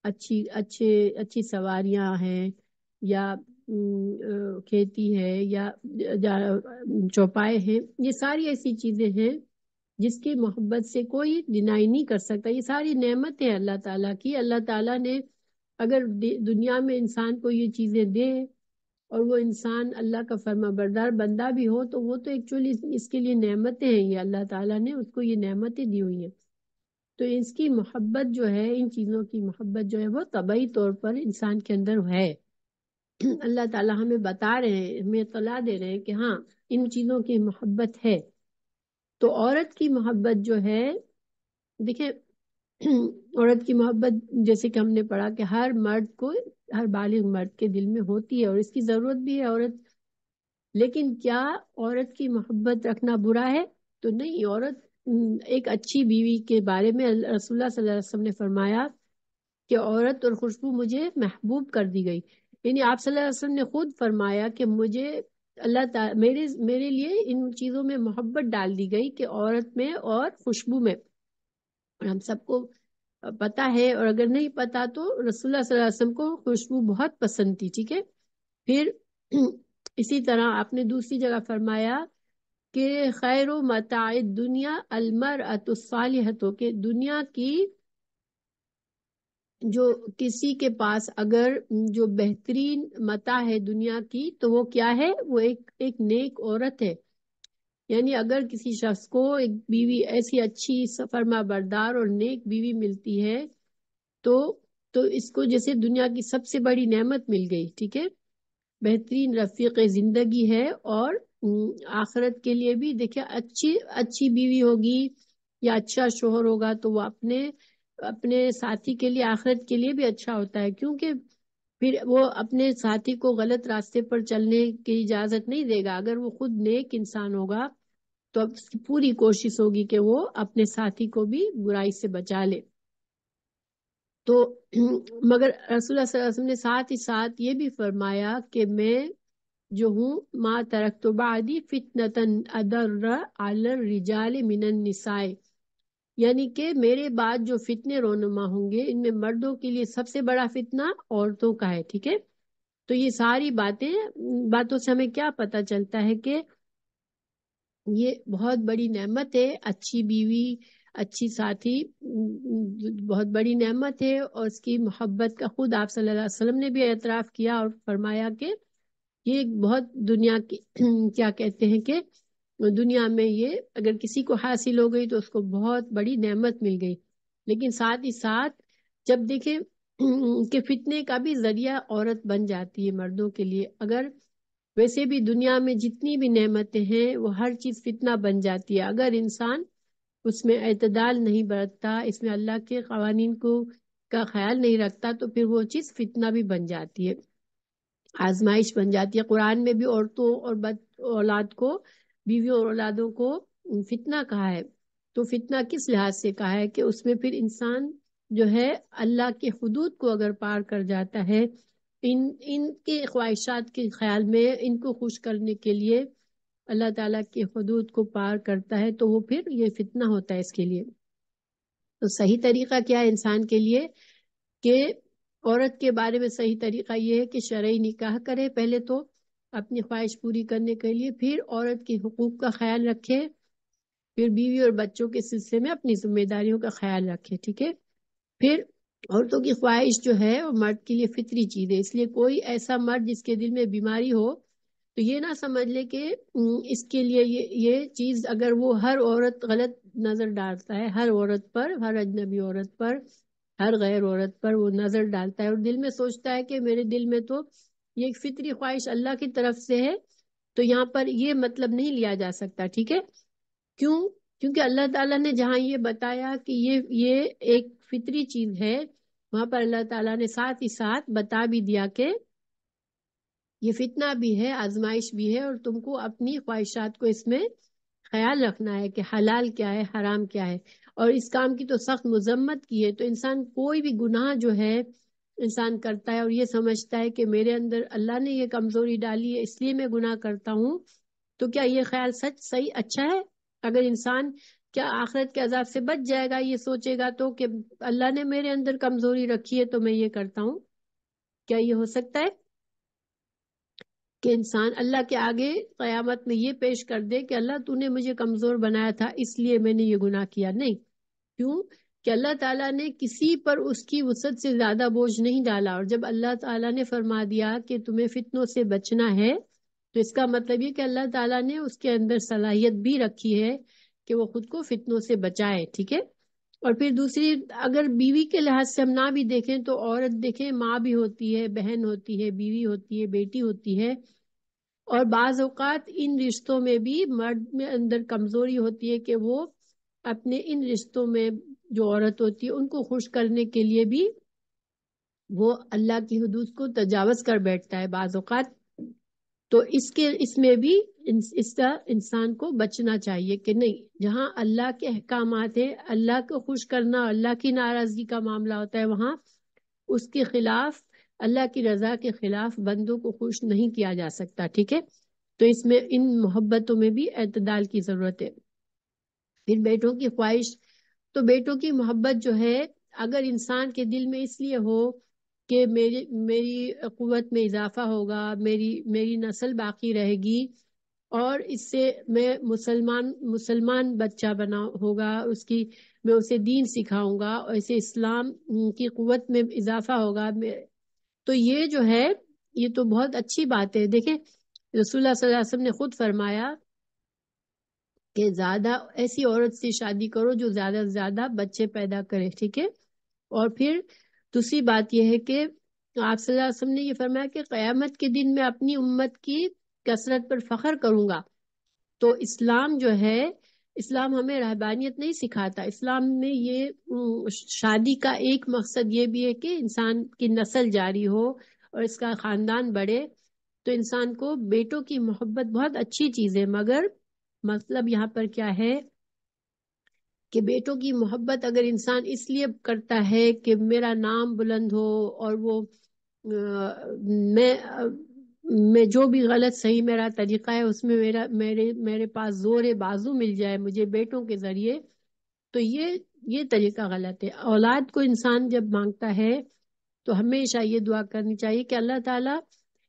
اچھی سواریاں ہیں، یا کھیتی ہے، یا چوپائے ہیں، یہ ساری ایسی چیزیں ہیں جس کی محبت سے کوئی ڈینائی نہیں کر سکتا. یہ ساری نعمت ہے اللہ تعالیٰ کی. اللہ تعالیٰ نے اگر دنیا میں انسان کو یہ چیزیں دے اور وہ انسان اللہ کا فرما بردار بندہ بھی ہو، تو وہ تو ایکچولی اس کے لیے نعمتیں ہیں. یہ اللہ تعالیٰ نے اس کو یہ نعمتیں دی ہوئی ہیں. تو اس کی محبت جو ہے، ان چیزوں کی محبت جو ہے، وہ طبعی طور پر انسان کے اندر ہے. اللہ تعالیٰ ہمیں بتا رہے ہیں، ہمیں اطلاع دے رہے ہیں کہ ہاں ان چیزوں کی محبت ہے. تو عورت کی محبت جو ہے، دیکھیں، عورت کی محبت جیسے کہ ہم نے پڑھا کہ ہر مرد کو، ہر بالغ مرد کے دل میں ہوتی ہے، اور اس کی ضرورت بھی ہے عورت. لیکن کیا عورت کی محبت رکھنا برا ہے؟ تو نہیں. عورت ایک اچھی بیوی کے بارے میں رسول اللہ صلی اللہ علیہ وسلم نے فرمایا کہ عورت اور خوشبو مجھے محبوب کر دی گئی. یعنی آپ صلی اللہ علیہ وسلم نے خود فرمایا کہ مجھے اللہ تعالیٰ میرے لیے ان چیزوں میں محبت ڈال دی گئی کہ عورت میں اور خوشبو میں. اور ہم سب کو پتا ہے، اور اگر نہیں پتا تو رسول اللہ صلی اللہ علیہ وسلم کو خوشبو بہت پسند تھی. ٹھیک ہے، پھر اسی طرح آپ نے دوسری جگہ فرمایا کہ خیر و متاع دنیا المرأۃ الصالحۃ، کہ دنیا کی جو کسی کے پاس اگر جو بہترین متاع ہے دنیا کی، تو وہ کیا ہے؟ وہ ایک نیک عورت ہے. یعنی اگر کسی شخص کو ایک بیوی ایسی اچھی فرما بردار اور نیک بیوی ملتی ہے، تو اس کو جیسے دنیا کی سب سے بڑی نعمت مل گئی. ٹھیک ہے، بہترین رفیق زندگی ہے. اور آخرت کے لیے بھی دیکھیں، اچھی بیوی ہوگی یا اچھا شوہر ہوگا تو وہ اپنے ساتھی کے لیے، آخرت کے لیے بھی اچھا ہوتا ہے. کیونکہ پھر وہ اپنے ساتھی کو غلط راستے پر چلنے کی اجازت نہیں دے گا. اگر وہ خود نیک انسان ہوگا تو اب اس کی پوری کوشش ہوگی کہ وہ اپنے ساتھی کو بھی برائی سے بچا لے. تو مگر رسول اللہ صلی اللہ علیہ وسلم نے ساتھ ہی ساتھ یہ بھی فرمایا کہ میں جو ہوں ما ترکت بعدی فتنتن ادر علی الرجال من النساء، یعنی کہ میرے بعد جو فتنے رونما ہوں گے ان میں مردوں کے لیے سب سے بڑا فتنہ عورتوں کا ہے. ٹھیک ہے، تو یہ ساری باتوں سے ہمیں کیا پتہ چلتا ہے کہ یہ بہت بڑی نعمت ہے. اچھی بیوی، اچھی ساتھی بہت بڑی نعمت ہے، اور اس کی محبت کا خود آپ صلی اللہ علیہ وسلم نے بھی اعتراف کیا اور فرمایا کہ یہ ایک بہت دنیا کی کیا کہتے ہیں کہ دنیا میں یہ اگر کسی کو حاصل ہو گئی تو اس کو بہت بڑی نعمت مل گئی. لیکن ساتھ ہی ساتھ جب دیکھیں کہ فتنے کا بھی ذریعہ عورت بن جاتی ہے مردوں کے لیے. اگر ویسے بھی دنیا میں جتنی بھی نعمتیں ہیں وہ ہر چیز فتنہ بن جاتی ہے اگر انسان اس میں اعتدال نہیں برتتا، اس میں اللہ کے قوانین کا خیال نہیں رکھتا، تو پھر وہ چیز فتنہ بھی بن جاتی ہے، آزمائش بن جاتی ہے. قرآن میں بھی عورتوں اور اولاد کو، بیویوں اور اولادوں کو فتنہ کہا ہے. تو فتنہ کس لحاظ سے کہا ہے کہ اس میں پھر انسان جو ہے اللہ کے حدود کو اگر پار کر جاتا ہے، ان کے خواہشات کے خیال میں ان کو خوش کرنے کے لیے اللہ تعالیٰ کے حدود کو پار کرتا ہے، تو وہ پھر یہ فتنہ ہوتا ہے اس کے لیے. تو صحیح طریقہ کیا ہے انسان کے لیے کہ عورت کے بارے میں صحیح طریقہ یہ ہے کہ شرعی نکاح کرے پہلے تو اپنی خواہش پوری کرنے کے لیے، پھر عورت کے حقوق کا خیال رکھے، پھر بیوی اور بچوں کے سلسلے میں اپنی ذمہ داریوں کا خیال رکھے. ٹھیک ہے، پھر عورتوں کی خواہش جو ہے وہ مرد کے لیے فطری چیز ہے. اس لیے کوئی ایسا مرد جس کے دل میں بیماری ہو تو یہ نہ سمجھ لے کہ اس کے لیے یہ چیز، اگر وہ ہر عورت غلط نظر ڈالتا ہے، ہر عورت پر، ہر اجنبی عورت پر، ہر غیر عورت پر وہ نظر ڈالتا ہے اور دل میں سوچتا ہے کہ میرے دل میں تو یہ ایک فطری خواہش اللہ کی طرف سے ہے، تو یہاں پر یہ مطلب نہیں لیا جا سکتا. ٹھیک ہے، کیوں؟ کیونکہ اللہ تعالیٰ نے جہاں یہ بتایا کہ یہ ایک فطری چیز ہے، وہاں پر اللہ تعالیٰ نے ساتھ ہی ساتھ بتا بھی دیا کہ یہ فتنہ بھی ہے، آزمائش بھی ہے، اور تم کو اپنی خواہشات کو اس میں خیال رکھنا ہے کہ حلال کیا ہے، حرام کیا ہے. اور اس کام کی تو سخت مذمت کی ہے. تو انسان کوئی بھی گناہ جو ہے انسان کرتا ہے اور یہ سمجھتا ہے کہ میرے اندر اللہ نے یہ کمزوری ڈالی ہے اس لیے میں گناہ کرتا ہوں، تو کیا یہ خیال سچ صحیح اچھا ہے؟ اگر انسان کیا آخرت کے عذاب سے بچ جائے گا یہ سوچے گا تو کہ اللہ نے میرے اندر کمزوری رکھی ہے تو میں یہ کرتا ہوں؟ کیا یہ ہو سکتا ہے کہ انسان اللہ کے آگے قیامت میں یہ پیش کر دے کہ اللہ تو نے مجھے کمزور بنایا تھا اس لیے میں نے یہ گناہ کیا؟ نہیں. کیوں کہ اللہ تعالیٰ نے کسی پر اس کی وسعت سے زیادہ بوجھ نہیں ڈالا، اور جب اللہ تعالیٰ نے فرما دیا کہ تمہیں فتنوں سے بچنا ہے تو اس کا مطلب یہ کہ اللہ تعالیٰ نے اس کے اندر صلاحیت بھی رکھی ہے کہ وہ خود کو فتنوں سے بچائے. ٹھیک ہے، اور پھر دوسری اگر بیوی کے لحاظ سے ہم نہ بھی دیکھیں تو عورت دیکھیں ماں بھی ہوتی ہے، بہن ہوتی ہے، بیوی ہوتی ہے، بیٹی ہوتی ہے، اور بعض اوقات ان رشتوں میں بھی مرد میں اندر کمزوری ہوتی ہے کہ وہ اپنے ان رشتوں میں جو عورت ہوتی ہے ان کو خوش کرنے کے لیے بھی وہ اللہ کی حدود کو تجاوز کر بیٹھتا ہے بعض اوقات. تو اس میں بھی اس کا انسان کو بچنا چاہیے کہ نہیں، جہاں اللہ کے احکامات ہیں، اللہ کو خوش کرنا، اللہ کی ناراضگی کا معاملہ ہوتا ہے، وہاں اس کے خلاف، اللہ کی رضا کے خلاف بندوں کو خوش نہیں کیا جا سکتا. ٹھیک ہے، تو اس میں ان محبتوں میں بھی اعتدال کی ضرورت ہے. پھر بیٹوں کی خواہش، تو بیٹوں کی محبت جو ہے اگر انسان کے دل میں اس لیے ہو کہ میری قوت میں اضافہ ہوگا، میری نسل باقی رہے گی، اور اس سے میں مسلمان بچہ بنا ہوگا، میں اسے دین سکھاؤں گا، اور اسے اسلام کی قوت میں اضافہ ہوگا، تو یہ جو ہے یہ تو بہت اچھی بات ہے. دیکھیں رسول اللہ صلی اللہ علیہ وسلم نے خود فرمایا کہ زیادہ ایسی عورت سے شادی کرو جو زیادہ سے زیادہ بچے پیدا کرے. ٹھیک ہے، اور پھر دوسری بات یہ ہے کہ آپ صلی اللہ علیہ وسلم نے یہ فرمایا کہ قیامت کے دن میں اپنی امت کی کثرت پر فخر کروں گا. تو اسلام جو ہے، اسلام ہمیں رہبانیت نہیں سکھاتا. اسلام میں یہ شادی کا ایک مقصد یہ بھی ہے کہ انسان کی نسل جاری ہو، اور اس کا خاندان بڑھے، تو انسان کو بیٹوں کی محبت بہت اچھی چیز ہے، مگر مطلب یہاں پر کیا ہے کہ بیٹوں کی محبت اگر انسان اس لیے کرتا ہے کہ میرا نام بلند ہو، اور وہ میں میں جو بھی غلط صحیح میرا طریقہ ہے اس میں میرے پاس زور بازو مل جائے مجھے بیٹوں کے ذریعے، تو یہ طریقہ غلط ہے۔ اولاد کو انسان جب مانگتا ہے تو ہمیشہ یہ دعا کرنی چاہیے کہ اللہ تعالیٰ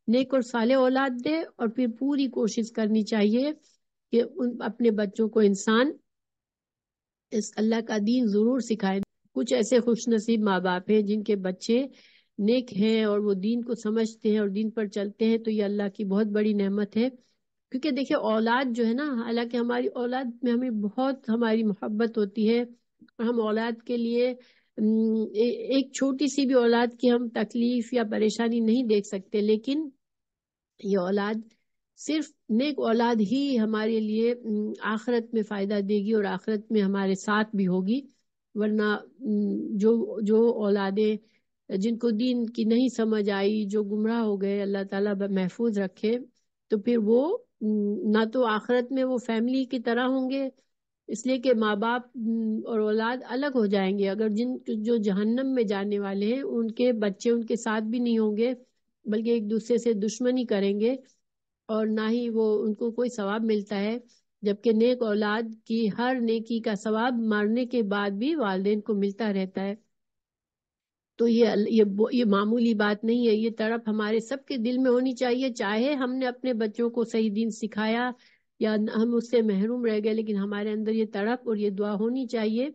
نیک اور صالح اولاد دے، اور پھر پوری کوشش کرنی چاہیے کہ اپنے بچوں کو انسان اس اللہ کا دین ضرور سکھائے۔ کچھ ایسے خوش نصیب ماں باپ ہیں جن کے بچے نیک ہیں اور وہ دین کو سمجھتے ہیں اور دین پر چلتے ہیں، تو یہ اللہ کی بہت بڑی نعمت ہے۔ کیونکہ دیکھیں اولاد جو ہے نا، حالانکہ ہماری اولاد میں ہمیں بہت ہماری محبت ہوتی ہے، اور ہم اولاد کے لیے ایک چھوٹی سی بھی اولاد کی ہم تکلیف یا پریشانی نہیں دیکھ سکتے، لیکن یہ اولاد صرف نیک اولاد ہی ہمارے لیے آخرت میں فائدہ دے گی اور آخرت میں ہمارے ساتھ بھی ہوگی، ورنہ جو اولادیں جن کو دین کی نہیں سمجھ آئی، جو گمراہ ہو گئے، اللہ تعالیٰ محفوظ رکھے، تو پھر وہ نہ تو آخرت میں وہ فیملی کی طرح ہوں گے، اس لیے کہ ماں باپ اور اولاد الگ ہو جائیں گے۔ اگر جو جہنم میں جانے والے ہیں ان کے بچے ان کے ساتھ بھی نہیں ہوں گے، بلکہ ایک دوسرے سے دشمنی کریں گے، اور نہ ہی وہ ان کو کوئی ثواب ملتا ہے، جبکہ نیک اولاد کی ہر نیکی کا ثواب مرنے کے بعد بھی والدین کو ملتا رہتا ہے۔ تو یہ معمولی بات نہیں ہے، یہ تڑپ ہمارے سب کے دل میں ہونی چاہیے، چاہے ہم نے اپنے بچوں کو صحیح دین سکھایا یا ہم اس سے محروم رہ گئے، لیکن ہمارے اندر یہ تڑپ اور یہ دعا ہونی چاہیے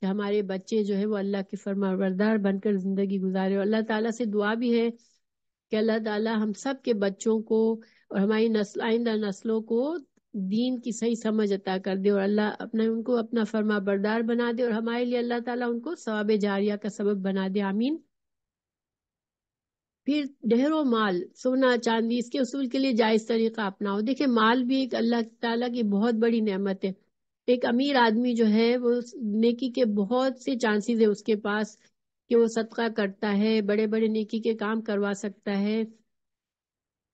کہ ہمارے بچے جو ہے وہ اللہ کے فرمانبردار بن کر زندگی گزارے۔ اور اللہ تعالیٰ سے دعا بھی ہے کہ اللہ تعالیٰ ہم سب کے بچوں کو اور ہماری آئندہ نسلوں کو دین کی صحیح سمجھ عطا کر دے، اور اللہ ان کو اپنا فرما بردار بنا دے، اور ہمارے لیے اللہ تعالیٰ ان کو ثواب جاریہ کا سبب بنا دے، آمین۔ پھر ڈھیر و مال، سونا چاندی، اس کے اصول کے لیے جائز طریقہ اپناؤ۔ دیکھیں مال بھی ایک اللہ تعالیٰ کی بہت بڑی نعمت ہے۔ ایک امیر آدمی جو ہے وہ نیکی کے بہت سے چانسز ہے اس کے پاس کہ وہ صدقہ کرتا ہے، بڑے بڑے نیکی کے کام کروا سکتا ہے،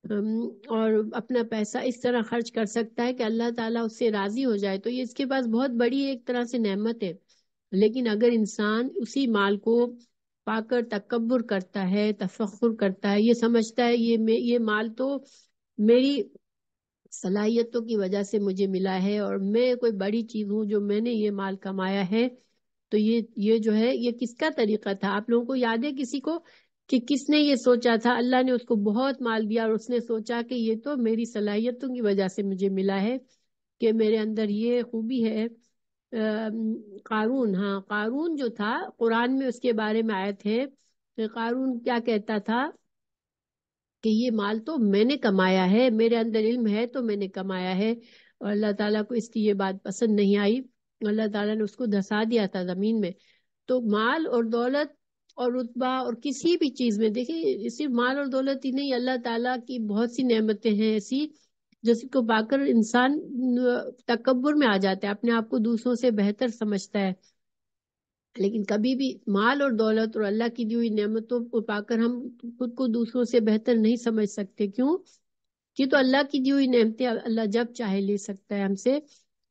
اور اپنا پیسہ اس طرح خرچ کر سکتا ہے کہ اللہ تعالیٰ اس سے راضی ہو جائے، تو یہ اس کے پاس بہت بڑی ایک طرح سے نعمت ہے۔ لیکن اگر انسان اسی مال کو پا کر تکبر کرتا ہے، تفخر کرتا ہے، یہ سمجھتا ہے یہ مال تو میری صلاحیتوں کی وجہ سے مجھے ملا ہے اور میں کوئی بڑی چیز ہوں جو میں نے یہ مال کمایا ہے، تو یہ جو ہے یہ کس کا طریقہ تھا؟ آپ لوگوں کو یاد ہے کسی کو کہ کس نے یہ سوچا تھا؟ اللہ نے اس کو بہت مال دیا اور اس نے سوچا کہ یہ تو میری صلاحیتوں کی وجہ سے مجھے ملا ہے، کہ میرے اندر یہ خوبی ہے۔ قارون، ہاں قارون جو تھا، قرآن میں اس کے بارے میں آیت ہے کہ قارون کیا کہتا تھا کہ یہ مال تو میں نے کمایا ہے، میرے اندر علم ہے تو میں نے کمایا ہے، اور اللہ تعالیٰ کو اس کی یہ بات پسند نہیں آئی، اللہ تعالیٰ نے اس کو دھسا دیا تھا زمین میں۔ تو مال اور دولت اور رتبہ اور کسی بھی چیز میں دیکھیں، صرف مال اور دولت ہی نہیں، اللہ تعالیٰ کی بہت سی نعمتیں ہیں ایسی جس کو پا کر انسان تکبر میں آ جاتا ہے، اپنے آپ کو دوسروں سے بہتر سمجھتا ہے۔ لیکن کبھی بھی مال اور دولت اور اللہ کی دی ہوئی نعمتوں کو پا کر ہم خود کو دوسروں سے بہتر نہیں سمجھ سکتے۔ کیوں؟ یہ تو اللہ کی دی ہوئی نعمتیں اللہ جب چاہے لے سکتا ہے ہم سے،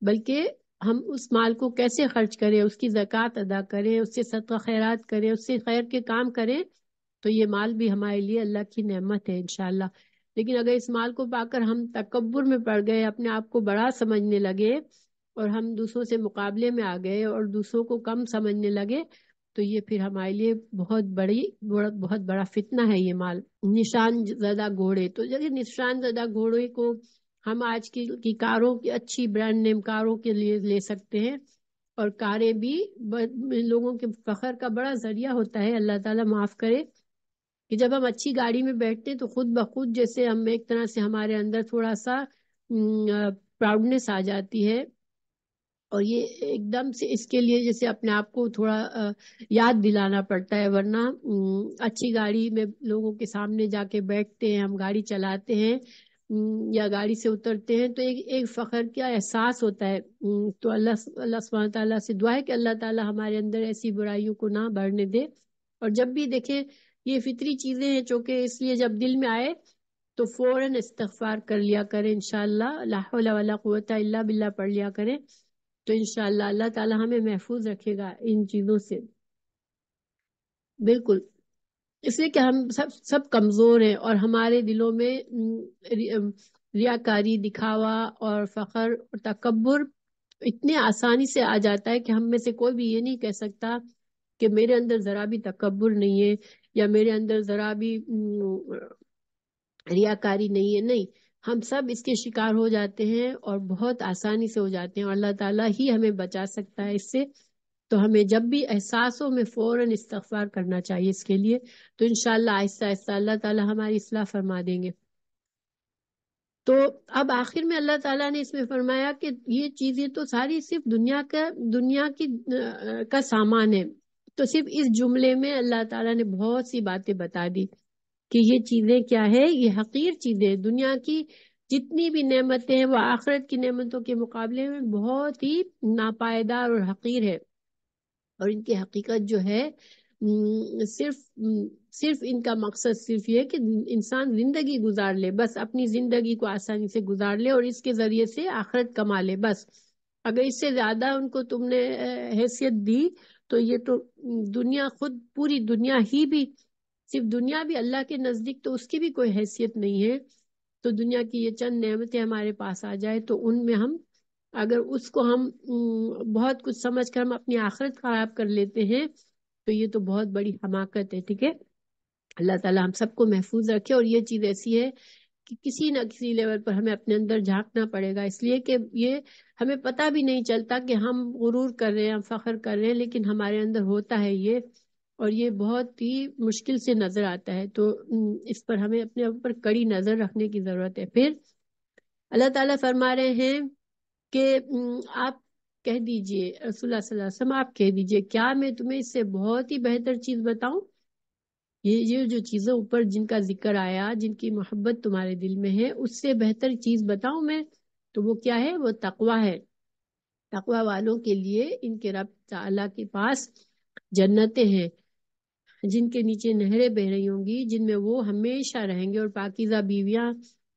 بلکہ ہم اس مال کو کیسے خرچ کریں، اس کی زکوٰۃ ادا کریں، اس سے صدقہ خیرات کریں، اس سے خیر کے کام کریں، تو یہ مال بھی ہمارے لیے اللہ کی نعمت ہے انشاءاللہ۔ لیکن اگر اس مال کو پا کر ہم تکبر میں پڑ گئے، اپنے آپ کو بڑا سمجھنے لگے اور ہم دوسروں سے مقابلے میں آ گئے اور دوسروں کو کم سمجھنے لگے، تو یہ پھر ہمارے لیے بہت بڑا فتنہ ہے یہ مال۔ نشان زدہ گھوڑے، تو جیسے نشان زدہ گھوڑے کو ہم آج کی کاروں کی اچھی برانڈ نیم کاروں کے لیے لے سکتے ہیں، اور کاریں بھی لوگوں کے فخر کا بڑا ذریعہ ہوتا ہے، اللہ تعالیٰ معاف کرے کہ جب ہم اچھی گاڑی میں بیٹھتے تو خود بخود جیسے ہم ایک طرح سے ہمارے اندر تھوڑا سا پراؤڈنس آ جاتی ہے، اور یہ ایک دم سے اس کے لیے جیسے اپنے آپ کو تھوڑا یاد دلانا پڑتا ہے، ورنہ اچھی گاڑی میں لوگوں کے سامنے جا کے بیٹھتے ہیں، ہم گاڑی چلاتے ہیں یا گاڑی سے اترتے ہیں تو ایک فخر کا احساس ہوتا ہے۔ تو اللہ سبحانہ تعالیٰ سے دعا ہے کہ اللہ تعالیٰ ہمارے اندر ایسی برائیوں کو نہ بڑھنے دے، اور جب بھی دیکھیں یہ فطری چیزیں ہیں چونکہ، اس لیے جب دل میں آئے تو فوراً استغفار کر لیا کریں انشاءاللہ، لا حول ولا قوت الا باللہ پڑھ لیا کریں، تو انشاءاللہ اللہ تعالی ہمیں محفوظ رکھے گا ان چیزوں سے۔ بالکل، اس لیے کہ ہم سب کمزور ہیں، اور ہمارے دلوں میں ریاکاری، دکھاوا اور فخر اور تکبر اتنے آسانی سے آ جاتا ہے کہ ہم میں سے کوئی بھی یہ نہیں کہہ سکتا کہ میرے اندر ذرا بھی تکبر نہیں ہے، یا میرے اندر ذرا بھی ریاکاری نہیں ہے، نہیں، ہم سب اس کے شکار ہو جاتے ہیں اور بہت آسانی سے ہو جاتے ہیں، اور اللہ تعالیٰ ہی ہمیں بچا سکتا ہے اس سے۔ تو ہمیں جب بھی احساس ہو میں فوراً استغفار کرنا چاہیے اس کے لیے، تو انشاءاللہ آہستہ آہستہ اللہ تعالیٰ ہماری اصلاح فرما دیں گے۔ تو اب آخر میں اللہ تعالیٰ نے اس میں فرمایا کہ یہ چیزیں تو ساری صرف دنیا کا سامان ہے، تو صرف اس جملے میں اللہ تعالیٰ نے بہت سی باتیں بتا دی کہ یہ چیزیں کیا ہے، یہ حقیر چیزیں، دنیا کی جتنی بھی نعمتیں ہیں وہ آخرت کی نعمتوں کے مقابلے میں بہت ہی ناپائیدار اور حقیر ہے، اور ان کی حقیقت جو ہے صرف ان کا مقصد صرف یہ کہ انسان زندگی گزار لے، بس اپنی زندگی کو آسانی سے گزار لے اور اس کے ذریعے سے آخرت کما لے بس۔ اگر اس سے زیادہ ان کو تم نے حیثیت دی تو یہ تو دنیا خود، پوری دنیا ہی بھی، صرف دنیا بھی اللہ کے نزدیک تو اس کی بھی کوئی حیثیت نہیں ہے۔ تو دنیا کی یہ چند نعمتیں ہمارے پاس آ جائے تو ان میں ہم اگر اس کو ہم بہت کچھ سمجھ کر ہم اپنی آخرت خراب کر لیتے ہیں تو یہ تو بہت بڑی حماقت ہے، ٹھیک ہے۔ اللہ تعالیٰ ہم سب کو محفوظ رکھے، اور یہ چیز ایسی ہے کہ کسی نہ کسی لیول پر ہمیں اپنے اندر جھانکنا پڑے گا، اس لیے کہ یہ ہمیں پتہ بھی نہیں چلتا کہ ہم غرور کر رہے ہیں، ہم فخر کر رہے ہیں، لیکن ہمارے اندر ہوتا ہے یہ، اور یہ بہت ہی مشکل سے نظر آتا ہے، تو اس پر ہمیں اپنے اوپر کڑی نظر رکھنے کی ضرورت ہے۔ پھر اللہ تعالیٰ فرما رہے ہیں کہ آپ کہہ دیجئے، رسول اللہ صلی اللہ علیہ وسلم آپ کہہ دیجئے، کیا میں تمہیں اس سے بہت ہی بہتر چیز بتاؤں؟ یہ جو چیزیں اوپر جن کا ذکر آیا، جن کی محبت تمہارے دل میں ہے، اس سے بہتر چیز بتاؤں میں؟ تو وہ کیا ہے؟ وہ تقویٰ ہے۔ تقویٰ والوں کے لیے ان کے رب تعالیٰ کے پاس جنتیں ہیں جن کے نیچے نہریں بہ رہی ہوں گی، جن میں وہ ہمیشہ رہیں گے، اور پاکیزہ بیویاں،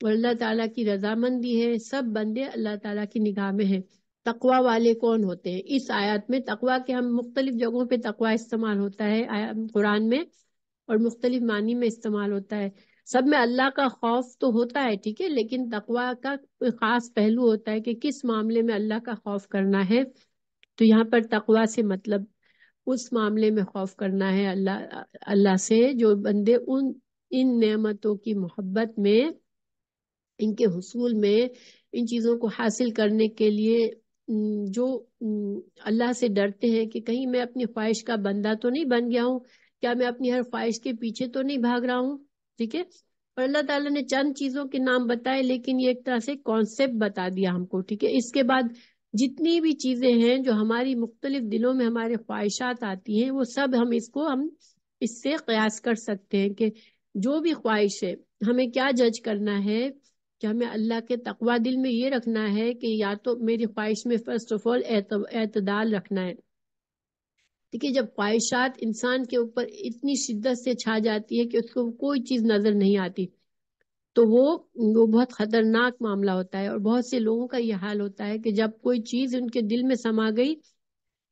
اور اللہ تعالیٰ کی رضامندی ہے، سب بندے اللہ تعالیٰ کی نگاہ میں ہیں۔ تقویٰ والے کون ہوتے ہیں؟ اس آیات میں تقویٰ کے ہم مختلف جگہوں پہ تقویٰ استعمال ہوتا ہے قرآن میں، اور مختلف معنی میں استعمال ہوتا ہے، سب میں اللہ کا خوف تو ہوتا ہے، ٹھیک ہے، لیکن تقویٰ کا کوئی خاص پہلو ہوتا ہے کہ کس معاملے میں اللہ کا خوف کرنا ہے۔ تو یہاں پر تقویٰ سے مطلب اس معاملے میں خوف کرنا ہے اللہ سے جو بندے ان نعمتوں کی محبت میں، ان کے حصول میں، ان چیزوں کو حاصل کرنے کے لیے جو اللہ سے ڈرتے ہیں کہ کہیں میں اپنی خواہش کا بندہ تو نہیں بن گیا ہوں، کیا میں اپنی ہر خواہش کے پیچھے تو نہیں بھاگ رہا ہوں، ٹھیک ہے۔ اور اللہ تعالیٰ نے چند چیزوں کے نام بتائے، لیکن یہ ایک طرح سے کانسیپٹ بتا دیا ہم کو، ٹھیک ہے۔ اس کے بعد جتنی بھی چیزیں ہیں جو ہماری مختلف دلوں میں ہمارے خواہشات آتی ہیں، وہ سب ہم اس سے قیاس کر سکتے ہیں کہ جو بھی خواہش ہے ہمیں کیا جج کرنا ہے کہ ہمیں اللہ کے تقویٰ دل میں یہ رکھنا ہے کہ یا تو میری خواہش میں فرسٹ آف آل اعتدال رکھنا ہے، ٹھیک ہے۔ جب خواہشات انسان کے اوپر اتنی شدت سے چھا جاتی ہے کہ اس کو کوئی چیز نظر نہیں آتی، تو وہ بہت خطرناک معاملہ ہوتا ہے، اور بہت سے لوگوں کا یہ حال ہوتا ہے کہ جب کوئی چیز ان کے دل میں سما گئی،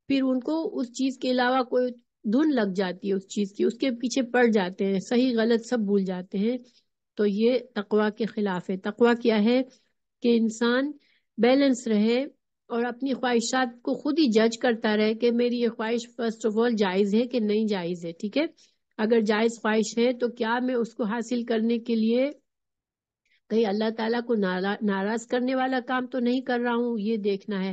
پھر ان کو اس چیز کے علاوہ کوئی دھن لگ جاتی ہے، اس چیز کی، اس کے پیچھے پڑ جاتے ہیں، صحیح غلط سب بھول جاتے ہیں۔ تو یہ تقویٰ کے خلاف ہے۔ تقویٰ کیا ہے؟ کہ انسان بیلنس رہے اور اپنی خواہشات کو خود ہی جج کرتا رہے کہ میری یہ خواہش فرسٹ آف آل جائز ہے کہ نہیں جائز ہے، ٹھیک ہے۔ اگر جائز خواہش ہے تو کیا میں اس کو حاصل کرنے کے لیے کہیں اللہ تعالیٰ کو ناراض کرنے والا کام تو نہیں کر رہا ہوں، یہ دیکھنا ہے۔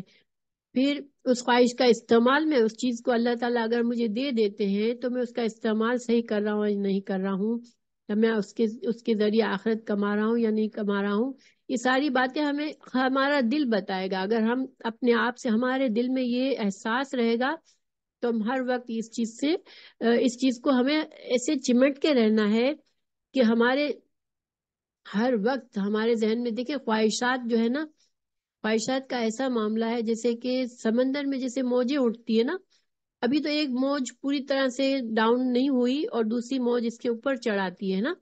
پھر اس خواہش کا استعمال، میں اس چیز کو اللہ تعالیٰ اگر مجھے دے دیتے ہیں تو میں اس کا استعمال صحیح کر رہا ہوں یا نہیں کر رہا ہوں، یا میں اس کے ذریعے آخرت کما رہا ہوں یا نہیں کما رہا ہوں، یہ ساری باتیں ہمیں ہمارا دل بتائے گا۔ اگر ہم اپنے آپ سے، ہمارے دل میں یہ احساس رہے گا تو ہم ہر وقت اس چیز کو ہمیں ایسے چمٹ کے رہنا ہے کہ ہر وقت ہمارے ذہن میں، دیکھیں خواہشات جو ہے نا، خواہشات کا ایسا معاملہ ہے جیسے کہ سمندر میں جیسے موجیں اٹھتی ہے نا، ابھی تو ایک موج پوری طرح سے ڈاؤن نہیں ہوئی اور دوسری موج اس کے اوپر چڑھاتی ہے نا.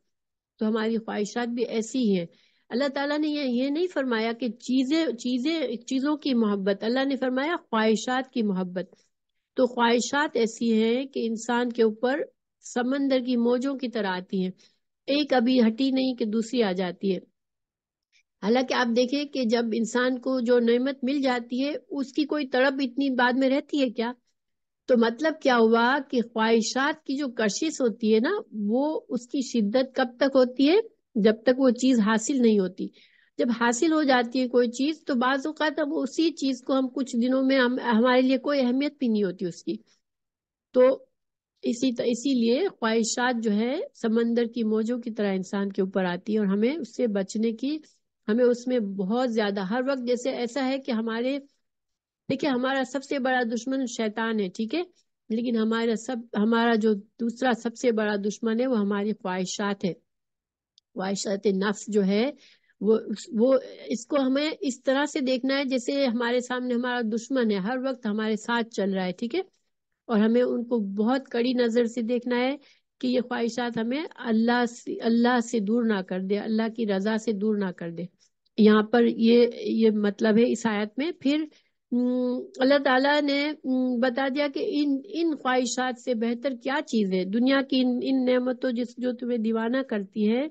تو ہماری خواہشات بھی ایسی ہی ہیں. اللہ تعالیٰ نے یہ نہیں فرمایا کہ چیزوں کی محبت، اللہ نے فرمایا خواہشات کی محبت. تو خواہشات ایسی ہیں کہ انسان کے اوپر سمندر کی موجوں کی طرح آتی ہیں، ایک ابھی ہٹی نہیں کہ دوسری آ جاتی ہے. حالانکہ آپ دیکھیں کہ جب انسان کو جو نعمت مل جاتی ہے اس کی کوئی تڑپ اتنی بعد میں رہتی ہے کیا؟ تو مطلب کیا ہوا کہ خواہشات کی جو کشش ہوتی ہے نا، وہ اس کی شدت کب تک ہوتی ہے؟ جب تک وہ چیز حاصل نہیں ہوتی. جب حاصل ہو جاتی ہے کوئی چیز تو بعض اوقات ہم اسی چیز کو ہم کچھ دنوں میں ہمارے لیے کوئی اہمیت بھی نہیں ہوتی اس کی. تو اسی لیے خواہشات جو ہے سمندر کی موجوں کی طرح انسان کے اوپر آتی ہے، اور ہمیں اس سے بچنے کی، ہمیں اس میں بہت زیادہ ہر وقت، جیسے ایسا ہے کہ دیکھیں ہمارا سب سے بڑا دشمن شیطان ہے، ٹھیک ہے، لیکن ہمارا جو دوسرا سب سے بڑا دشمن ہے وہ ہماری خواہشات ہے. خواہشات نفس جو ہے وہ اس کو ہمیں اس طرح سے دیکھنا ہے جیسے ہمارے سامنے ہمارا دشمن ہے، ہر وقت ہمارے ساتھ چل رہا ہے، ٹھیک ہے. اور ہمیں ان کو بہت کڑی نظر سے دیکھنا ہے کہ یہ خواہشات ہمیں اللہ سے دور نہ کر دے، اللہ کی رضا سے دور نہ کر دے. یہاں پر یہ مطلب ہے اس آیت میں. پھر اللہ تعالیٰ نے بتا دیا کہ ان خواہشات سے بہتر کیا چیز ہے. دنیا کی ان نعمتوں جو تمہیں دیوانہ کرتی ہے،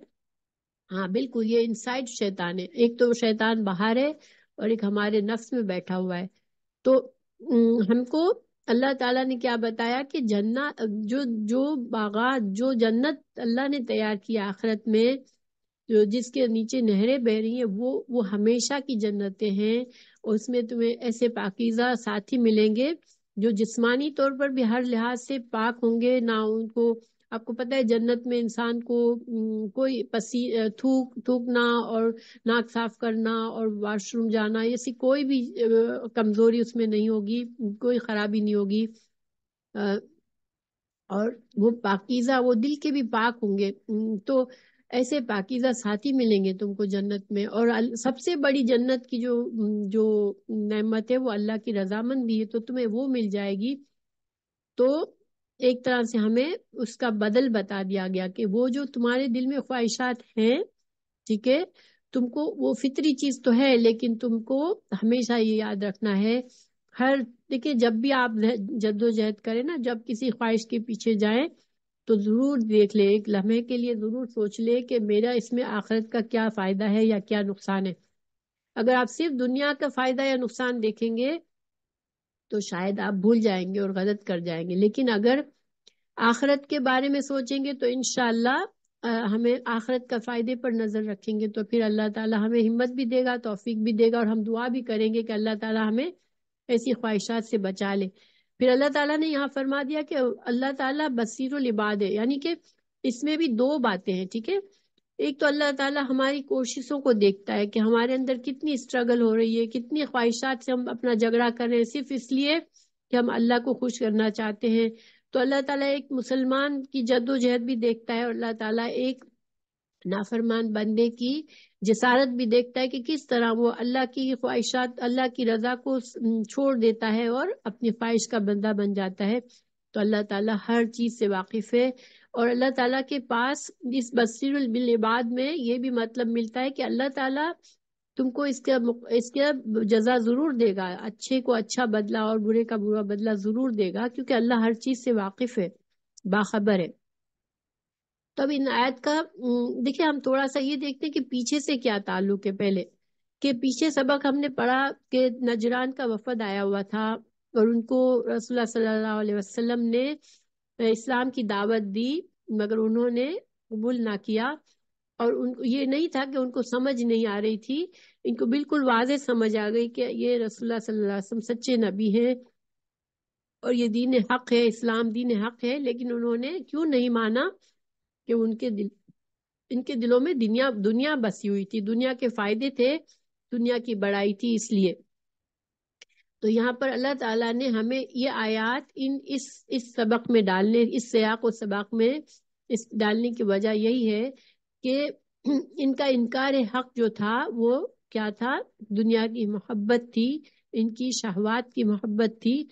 ہاں بالکل یہ انسائڈ شیطان ہے. ایک تو شیطان باہر ہے اور ایک ہمارے نفس میں بیٹھا ہوا ہے. تو ہم کو اللہ تعالیٰ نے کیا بتایا کہ جنت، جو باغات، جو جنت اللہ نے تیار کیا آخرت میں، جس کے نیچے نہریں بہ رہی ہیں، وہ ہمیشہ کی جنتیں ہیں. اور اس میں تمہیں ایسے پاکیزہ ساتھی ملیں گے جو جسمانی طور پر بھی ہر لحاظ سے پاک ہوں گے. نہ ان کو، آپ کو پتہ ہے جنت میں انسان کو کوئی تھوکنا اور ناک صاف کرنا اور واش روم جانا، ایسی کوئی بھی کمزوری اس میں نہیں ہوگی، کوئی خرابی نہیں ہوگی. اور وہ پاکیزہ، وہ دل کے بھی پاک ہوں گے. تو ایسے پاکیزہ ساتھی ملیں گے تم کو جنت میں. اور سب سے بڑی جنت کی جو نعمت ہے وہ اللہ کی رضامندی ہے، تو تمہیں وہ مل جائے گی. تو ایک طرح سے ہمیں اس کا بدل بتا دیا گیا کہ وہ جو تمہارے دل میں خواہشات ہیں، ٹھیک ہے، تم کو وہ فطری چیز تو ہے، لیکن تم کو ہمیشہ یہ یاد رکھنا ہے. دیکھیں جب بھی آپ جد و جہد کریں نا، جب کسی خواہش کے پیچھے جائیں تو ضرور دیکھ لے، ایک لمحے کے لیے ضرور سوچ لے کہ میرا اس میں آخرت کا کیا فائدہ ہے یا کیا نقصان ہے. اگر آپ صرف دنیا کا فائدہ یا نقصان دیکھیں گے تو شاید آپ بھول جائیں گے اور غلط کر جائیں گے. لیکن اگر آخرت کے بارے میں سوچیں گے تو انشاءاللہ ہمیں آخرت کا فائدے پر نظر رکھیں گے تو پھر اللہ تعالی ہمیں ہمت بھی دے گا، توفیق بھی دے گا، اور ہم دعا بھی کریں گے کہ اللہ تعالی ہمیں ایسی خواہشات سے بچا لے. پھر اللہ تعالیٰ نے یہاں فرما دیا کہ اللہ تعالیٰ بصیر العباد ہے، یعنی کہ اس میں بھی دو باتیں ہیں، ٹھیک ہے. ایک تو اللہ تعالیٰ ہماری کوششوں کو دیکھتا ہے کہ ہمارے اندر کتنی اسٹرگل ہو رہی ہے، کتنی خواہشات سے ہم اپنا جھگڑا کر رہے ہیں صرف اس لیے کہ ہم اللہ کو خوش کرنا چاہتے ہیں. تو اللہ تعالیٰ ایک مسلمان کی جد و جہد بھی دیکھتا ہے، اور اللہ تعالیٰ ایک نافرمان بندے کی جسارت بھی دیکھتا ہے کہ کس طرح وہ اللہ کی خواہشات، اللہ کی رضا کو چھوڑ دیتا ہے اور اپنی خواہش کا بندہ بن جاتا ہے. تو اللہ تعالیٰ ہر چیز سے واقف ہے. اور اللہ تعالیٰ کے پاس اس بصیر بالعباد میں یہ بھی مطلب ملتا ہے کہ اللہ تعالیٰ تم کو اس کا جزا ضرور دے گا، اچھے کو اچھا بدلہ اور برے کا برا بدلہ ضرور دے گا، کیونکہ اللہ ہر چیز سے واقف ہے، باخبر ہے. تو اب ان آیت کا دیکھیں ہم تھوڑا سا یہ دیکھتے ہیں کہ پیچھے سے کیا تعلق ہے. پہلے کہ پیچھے سبق ہم نے پڑھا کہ نجران کا وفد آیا ہوا تھا اور ان کو رسول اللہ صلی اللہ علیہ وسلم نے اسلام کی دعوت دی، مگر انہوں نے قبول نہ کیا. اور یہ نہیں تھا کہ ان کو سمجھ نہیں آ رہی تھی، ان کو بالکل واضح سمجھ آ گئی کہ یہ رسول اللہ صلی اللہ علیہ وسلم سچے نبی ہیں اور یہ دین حق ہے، اسلام دین حق ہے. لیکن انہوں نے کیوں نہیں مانا؟ کہ ان کے دلوں میں دنیا بسی ہوئی تھی، دنیا کے فائدے تھے، دنیا کی بڑائی تھی. اس لیے تو یہاں پر اللہ تعالیٰ نے ہمیں یہ آیات اس سبق میں ڈالنے، اس سیاق و سباق میں اس ڈالنے کی وجہ یہی ہے کہ ان کا انکار حق جو تھا وہ کیا تھا؟ دنیا کی محبت تھی، ان کی شہوات کی محبت تھی.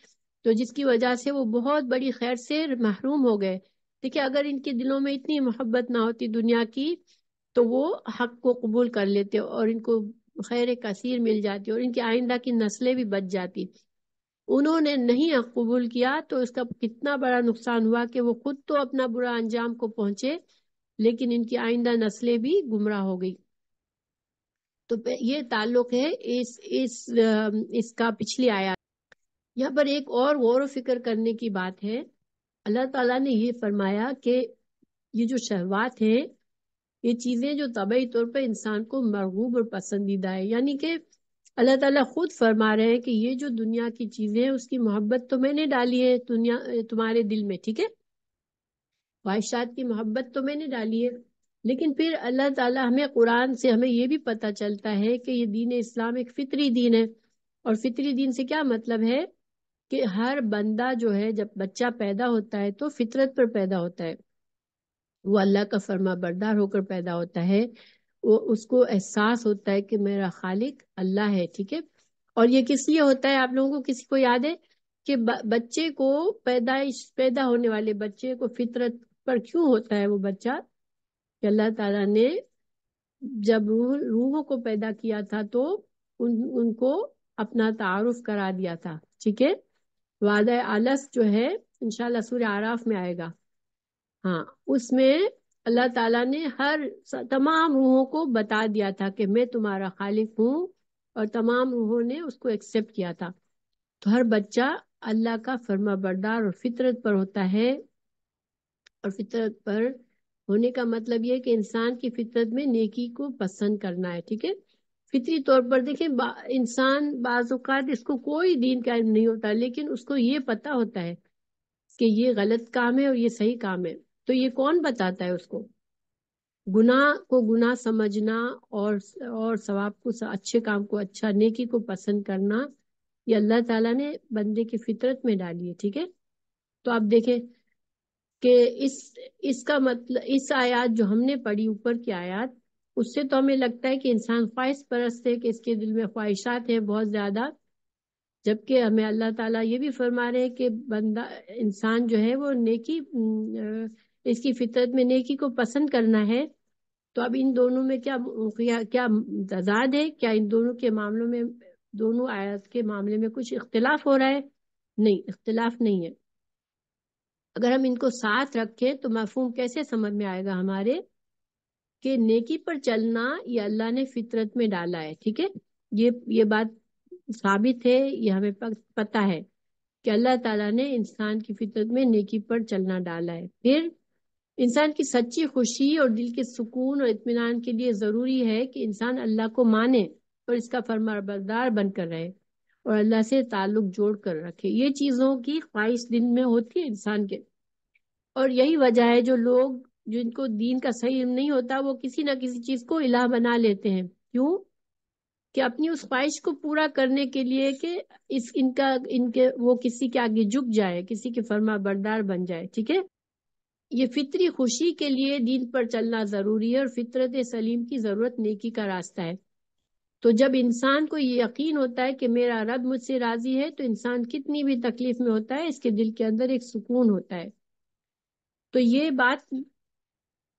تو جس کی وجہ سے وہ بہت بڑی خیر سے محروم ہو گئے. دیکھیں اگر ان کے دلوں میں اتنی محبت نہ ہوتی دنیا کی تو وہ حق کو قبول کر لیتے اور ان کو خیر کثیر مل جاتی اور ان کی آئندہ کی نسلیں بھی بچ جاتی. انہوں نے نہیں حق قبول کیا تو اس کا کتنا بڑا نقصان ہوا کہ وہ خود تو اپنا برا انجام کو پہنچے لیکن ان کی آئندہ نسلیں بھی گمراہ ہو گئی. تو یہ تعلق ہے اس کا پچھلی آیات. یہاں پر ایک اور غور و فکر کرنے کی بات ہے. اللہ تعالیٰ نے یہ فرمایا کہ یہ جو شہوات ہیں یہ چیزیں جو طبعی طور پر انسان کو مرغوب اور پسندیدہ ہے، یعنی کہ اللہ تعالیٰ خود فرما رہے ہیں کہ یہ جو دنیا کی چیزیں ہیں اس کی محبت تو میں نے ڈالی ہے تمہارے دل میں، ٹھیک ہے، خواہشات کی محبت تو میں نے ڈالی ہے. لیکن پھر اللہ تعالیٰ ہمیں قرآن سے ہمیں یہ بھی پتہ چلتا ہے کہ یہ دین اسلام ایک فطری دین ہے. اور فطری دین سے کیا مطلب ہے کہ ہر بندہ جو ہے جب بچہ پیدا ہوتا ہے تو فطرت پر پیدا ہوتا ہے، وہ اللہ کا فرما بردار ہو کر پیدا ہوتا ہے. وہ اس کو احساس ہوتا ہے کہ میرا خالق اللہ ہے، ٹھیک ہے. اور یہ کس لیے ہوتا ہے؟ آپ لوگوں کو کسی کو یاد ہے کہ بچے کو پیدا ہونے والے بچے کو فطرت پر کیوں ہوتا ہے وہ بچہ؟ کہ اللہ تعالیٰ نے جب روحوں کو پیدا کیا تھا تو ان کو اپنا تعارف کرا دیا تھا، ٹھیک ہے. وعدہ آلس جو ہے انشاءاللہ سورہ اعراف میں آئے گا. ہاں، اس میں اللہ تعالیٰ نے تمام روحوں کو بتا دیا تھا کہ میں تمہارا خالق ہوں اور تمام روحوں نے اس کو ایکسپٹ کیا تھا. تو ہر بچہ اللہ کا فرما بردار اور فطرت پر ہوتا ہے. اور فطرت پر ہونے کا مطلب یہ کہ انسان کی فطرت میں نیکی کو پسند کرنا ہے، ٹھیک ہے. فطری طور پر دیکھیں انسان بعض اوقات اس کو کوئی دین کا علم نہیں ہوتا لیکن اس کو یہ پتا ہوتا ہے کہ یہ غلط کام ہے اور یہ صحیح کام ہے. تو یہ کون بتاتا ہے اس کو؟ گناہ کو گناہ سمجھنا اور ثواب کو اچھے کام کو اچھا، نیکی کو پسند کرنا، یہ اللہ تعالیٰ نے بندے کی فطرت میں ڈالی ہے، ٹھیک ہے. تو آپ دیکھیں کہ اس کا مطلب اس آیات جو ہم نے پڑھی اوپر کی آیات، اس سے تو ہمیں لگتا ہے کہ انسان خواہش پرست ہے، کہ اس کے دل میں خواہشات ہیں بہت زیادہ، جبکہ ہمیں اللہ تعالیٰ یہ بھی فرما رہے ہیں کہ بندہ انسان جو ہے وہ نیکی اس کی فطرت میں نیکی کو پسند کرنا ہے. تو اب ان دونوں میں کیا تضاد ہے؟ کیا ان دونوں کے معاملوں میں، دونوں آیات کے معاملے میں کچھ اختلاف ہو رہا ہے؟ نہیں، اختلاف نہیں ہے. اگر ہم ان کو ساتھ رکھیں تو مفہوم کیسے سمجھ میں آئے گا ہمارے کہ نیکی پر چلنا یہ اللہ نے فطرت میں ڈالا ہے، ٹھیک ہے. یہ بات ثابت ہے، یہ ہمیں پتہ ہے کہ اللہ تعالیٰ نے انسان کی فطرت میں نیکی پر چلنا ڈالا ہے. پھر انسان کی سچی خوشی اور دل کے سکون اور اطمینان کے لیے ضروری ہے کہ انسان اللہ کو مانے اور اس کا فرما بردار بن کر رہے اور اللہ سے تعلق جوڑ کر رکھے. یہ چیزوں کی خواہش دل میں ہوتی ہے انسان کے. اور یہی وجہ ہے جو لوگ جن کو دین کا صحیح علم نہیں ہوتا وہ کسی نہ کسی چیز کو الہ بنا لیتے ہیں. کیوں؟ کہ اپنی اس خواہش کو پورا کرنے کے لیے کہ ان کے وہ کسی کے آگے جھک جائے، کسی کے فرما بردار بن جائے، ٹھیک ہے. یہ فطری خوشی کے لیے دین پر چلنا ضروری ہے اور فطرت سلیم کی ضرورت نیکی کا راستہ ہے. تو جب انسان کو یہ یقین ہوتا ہے کہ میرا رب مجھ سے راضی ہے تو انسان کتنی بھی تکلیف میں ہوتا ہے اس کے دل کے اندر ایک سکون ہوتا ہے. تو یہ بات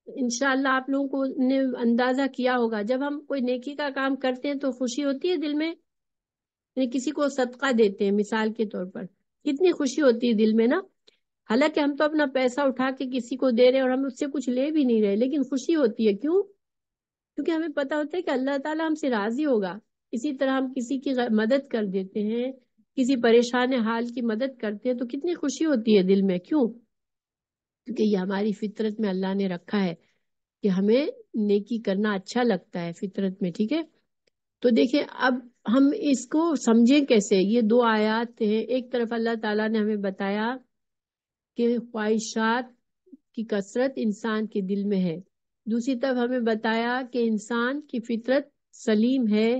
انشاءاللہ آپ لوگوں کو نے اندازہ کیا ہوگا. جب ہم کوئی نیکی کا کام کرتے ہیں تو خوشی ہوتی ہے دل میں. کسی کو صدقہ دیتے ہیں مثال کے طور پر، کتنی خوشی ہوتی ہے دل میں نا. حالانکہ ہم تو اپنا پیسہ اٹھا کے کسی کو دے رہے ہیں اور ہم اس سے کچھ لے بھی نہیں رہے لیکن خوشی ہوتی ہے. کیوں؟ کیونکہ ہمیں پتا ہوتا ہے کہ اللہ تعالیٰ ہم سے راضی ہوگا. اسی طرح ہم کسی کی مدد کر دیتے ہیں، کسی پریشان حال کی مدد کرتے ہیں تو کتنی خوشی ہوتی ہے دل میں. کیوں؟ کیونکہ یہ ہماری فطرت میں اللہ نے رکھا ہے کہ ہمیں نیکی کرنا اچھا لگتا ہے فطرت میں، ٹھیک ہے. تو دیکھیں اب ہم اس کو سمجھیں کیسے. یہ دو آیات ہیں، ایک طرف اللہ تعالیٰ نے ہمیں بتایا کہ خواہشات کی کثرت انسان کے دل میں ہے، دوسری طرف ہمیں بتایا کہ انسان کی فطرت سلیم ہے،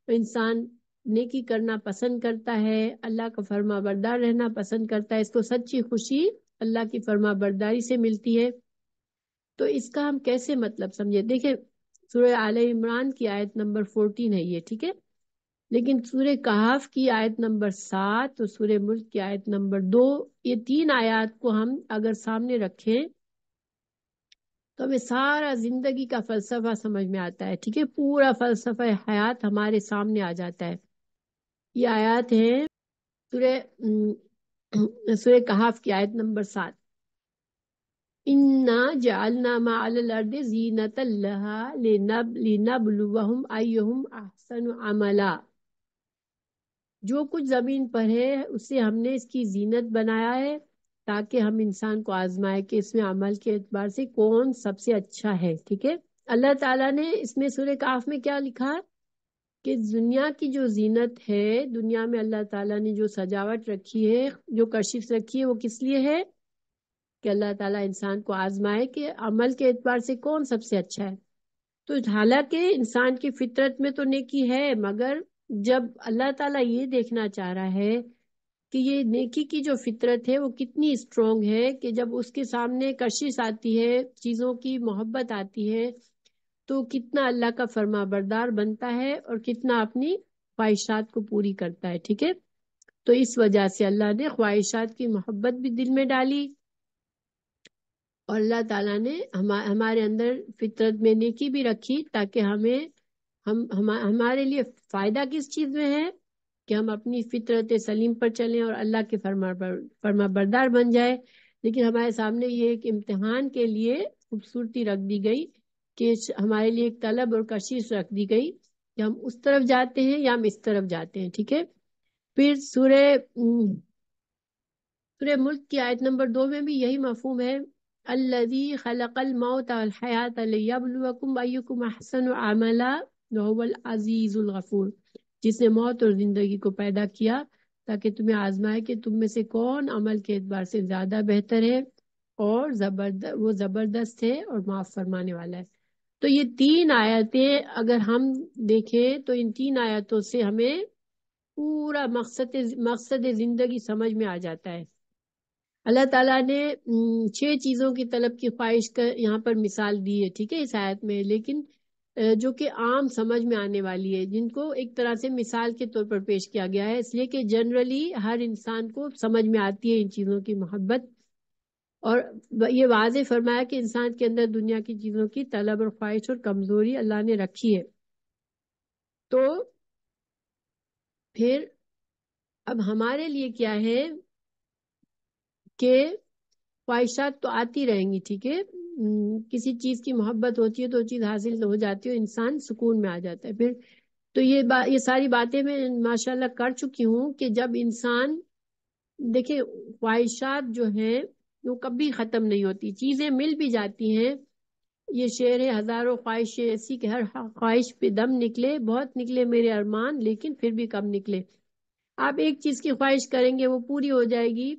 انسان نیکی کرنا پسند کرتا ہے، اللہ کا فرما بردار رہنا پسند کرتا ہے، اس کو سچی خوشی اللہ کی فرما برداری سے ملتی ہے. تو اس کا ہم کیسے مطلب سمجھے؟ دیکھیں سورہ آل عمران کی آیت نمبر 14 ہے یہ، ٹھیک ہے. لیکن سورہ کہف کی آیت نمبر 7 اور سورہ ملک کی آیت نمبر 2، یہ 3 آیات کو ہم اگر سامنے رکھیں تو ہمیں سارا زندگی کا فلسفہ سمجھ میں آتا ہے، ٹھیک ہے، پورا فلسفہ حیات ہمارے سامنے آ جاتا ہے۔ یہ آیات ہیں سورہ کہف کی آیت نمبر 7، اِنَّا جَعَلْنَا مَا عَلَى الْأَرْضِ زِینَةً لَهَا لِنَبْلُوَهُمْ أَيُّهُمْ أَحْسَنُ عَمَلًا۔ جو کچھ زمین پر ہے اسے ہم نے اس کی زینت بنایا ہے تاکہ ہم انسان کو آزمائے کہ اس میں عمل کے اعتبار سے کون سب سے اچھا ہے، ٹھیک ہے۔ اللہ تعالیٰ نے اس میں سورہ کہف میں کیا لکھا کہ دنیا کی جو زینت ہے، دنیا میں اللہ تعالیٰ نے جو سجاوٹ رکھی ہے، جو کشش رکھی ہے، وہ کس لیے ہے کہ اللہ تعالیٰ انسان کو آزمائے کہ عمل کے اعتبار سے کون سب سے اچھا ہے۔ تو حالانکہ انسان کی فطرت میں تو نیکی ہے، مگر جب اللہ تعالیٰ یہ دیکھنا چاہ رہا ہے کہ یہ نیکی کی جو فطرت ہے وہ کتنی اسٹرانگ ہے کہ جب اس کے سامنے کشش آتی ہے، چیزوں کی محبت آتی ہے، تو کتنا اللہ کا فرما بردار بنتا ہے اور کتنا اپنی خواہشات کو پوری کرتا ہے، ٹھیک ہے۔ تو اس وجہ سے اللہ نے خواہشات کی محبت بھی دل میں ڈالی، اور اللہ تعالیٰ نے ہمارے اندر فطرت میں نیکی بھی رکھی تاکہ ہمارے لیے فائدہ کس چیز میں ہے کہ ہم اپنی فطرت سلیم پر چلیں اور اللہ کے فرما بردار بن جائے۔ لیکن ہمارے سامنے یہ ایک امتحان کے لیے خوبصورتی رکھ دی گئی کہ ہمارے لیے ایک طلب اور کشش رکھ دی گئی کہ ہم اس طرف جاتے ہیں یا ہم اس طرف جاتے ہیں، ٹھیک ہے۔ پھر سورہ ملک کی آیت نمبر 2 میں بھی یہی مفہوم ہے، الذی خلق الموت والحیات لیبلوکم ایکم احسن عملا وہو العزیز الغفور، جس نے موت اور زندگی کو پیدا کیا تاکہ تمہیں آزمائے کہ تم میں سے کون عمل کے اعتبار سے زیادہ بہتر ہے اور وہ زبردست ہے اور معاف فرمانے والا ہے۔ تو یہ 3 آیتیں اگر ہم دیکھیں تو ان 3 آیتوں سے ہمیں پورا مقصد زندگی سمجھ میں آ جاتا ہے۔ اللہ تعالیٰ نے 6 چیزوں کی طلب کی خواہش کا یہاں پر مثال دی ہے، ٹھیک ہے، اس آیت میں، لیکن جو کہ عام سمجھ میں آنے والی ہے، جن کو ایک طرح سے مثال کے طور پر پیش کیا گیا ہے، اس لیے کہ جنرلی ہر انسان کو سمجھ میں آتی ہے ان چیزوں کی محبت، اور یہ واضح فرمایا کہ انسان کے اندر دنیا کی چیزوں کی طلب اور خواہش اور کمزوری اللہ نے رکھی ہے۔ تو پھر اب ہمارے لیے کیا ہے کہ خواہشات تو آتی رہیں گی، ٹھیک ہے، کسی چیز کی محبت ہوتی ہے تو چیز حاصل ہو جاتی ہے، انسان سکون میں آ جاتا ہے۔ پھر تو یہ ساری باتیں میں ماشاءاللہ کر چکی ہوں کہ جب انسان دیکھیں خواہشات جو ہیں وہ کبھی ختم نہیں ہوتی، چیزیں مل بھی جاتی ہیں، یہ شعر ہے، ہزاروں خواہشیں ایسی کہ ہر خواہش پہ دم نکلے، بہت نکلے میرے ارمان لیکن پھر بھی کم نکلے۔ آپ ایک چیز کی خواہش کریں گے وہ پوری ہو جائے گی،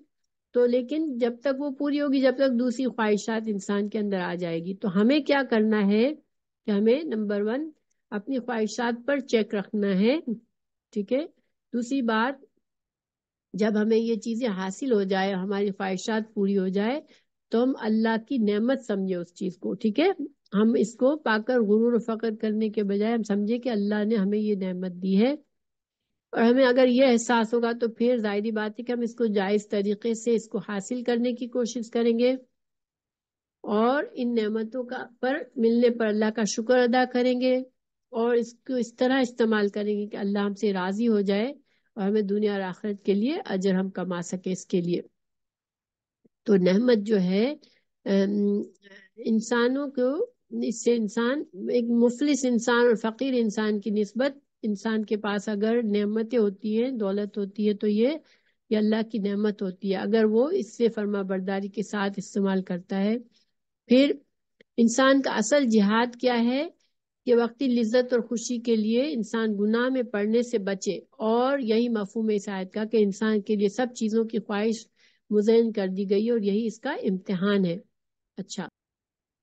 تو لیکن جب تک وہ پوری ہوگی جب تک دوسری خواہشات انسان کے اندر آ جائے گی۔ تو ہمیں کیا کرنا ہے کہ ہمیں نمبر 1 اپنی خواہشات پر چیک رکھنا ہے، ٹھیک ہے۔ دوسری بات، جب ہمیں یہ چیزیں حاصل ہو جائے، ہماری خواہشات پوری ہو جائے، تو ہم اللہ کی نعمت سمجھے اس چیز کو، ٹھیک ہے۔ ہم اس کو پا کر غرور و فخر کرنے کے بجائے ہم سمجھے کہ اللہ نے ہمیں یہ نعمت دی ہے، اور ہمیں اگر یہ احساس ہوگا تو پھر ظاہری بات ہے کہ ہم اس کو جائز طریقے سے اس کو حاصل کرنے کی کوشش کریں گے، اور ان نعمتوں پر ملنے پر اللہ کا شکر ادا کریں گے، اور اس کو اس طرح استعمال کریں گے کہ اللہ ہم سے راضی ہو جائے اور ہمیں دنیا اور آخرت کے لیے اجر ہم کما سکے اس کے لیے۔ تو نعمت جو ہے انسانوں کو، اس سے انسان ایک مفلس انسان اور فقیر انسان کی نسبت، انسان کے پاس اگر نعمتیں ہوتی ہیں، دولت ہوتی ہے، تو یہ اللہ کی نعمت ہوتی ہے اگر وہ اس سے فرما برداری کے ساتھ استعمال کرتا ہے۔ پھر انسان کا اصل جہاد کیا ہے کہ وقتی لذت اور خوشی کے لیے انسان گناہ میں پڑنے سے بچے، اور یہی مفہوم ہے اس آیت کا کہ انسان کے لیے سب چیزوں کی خواہش مزین کر دی گئی اور یہی اس کا امتحان ہے۔ اچھا،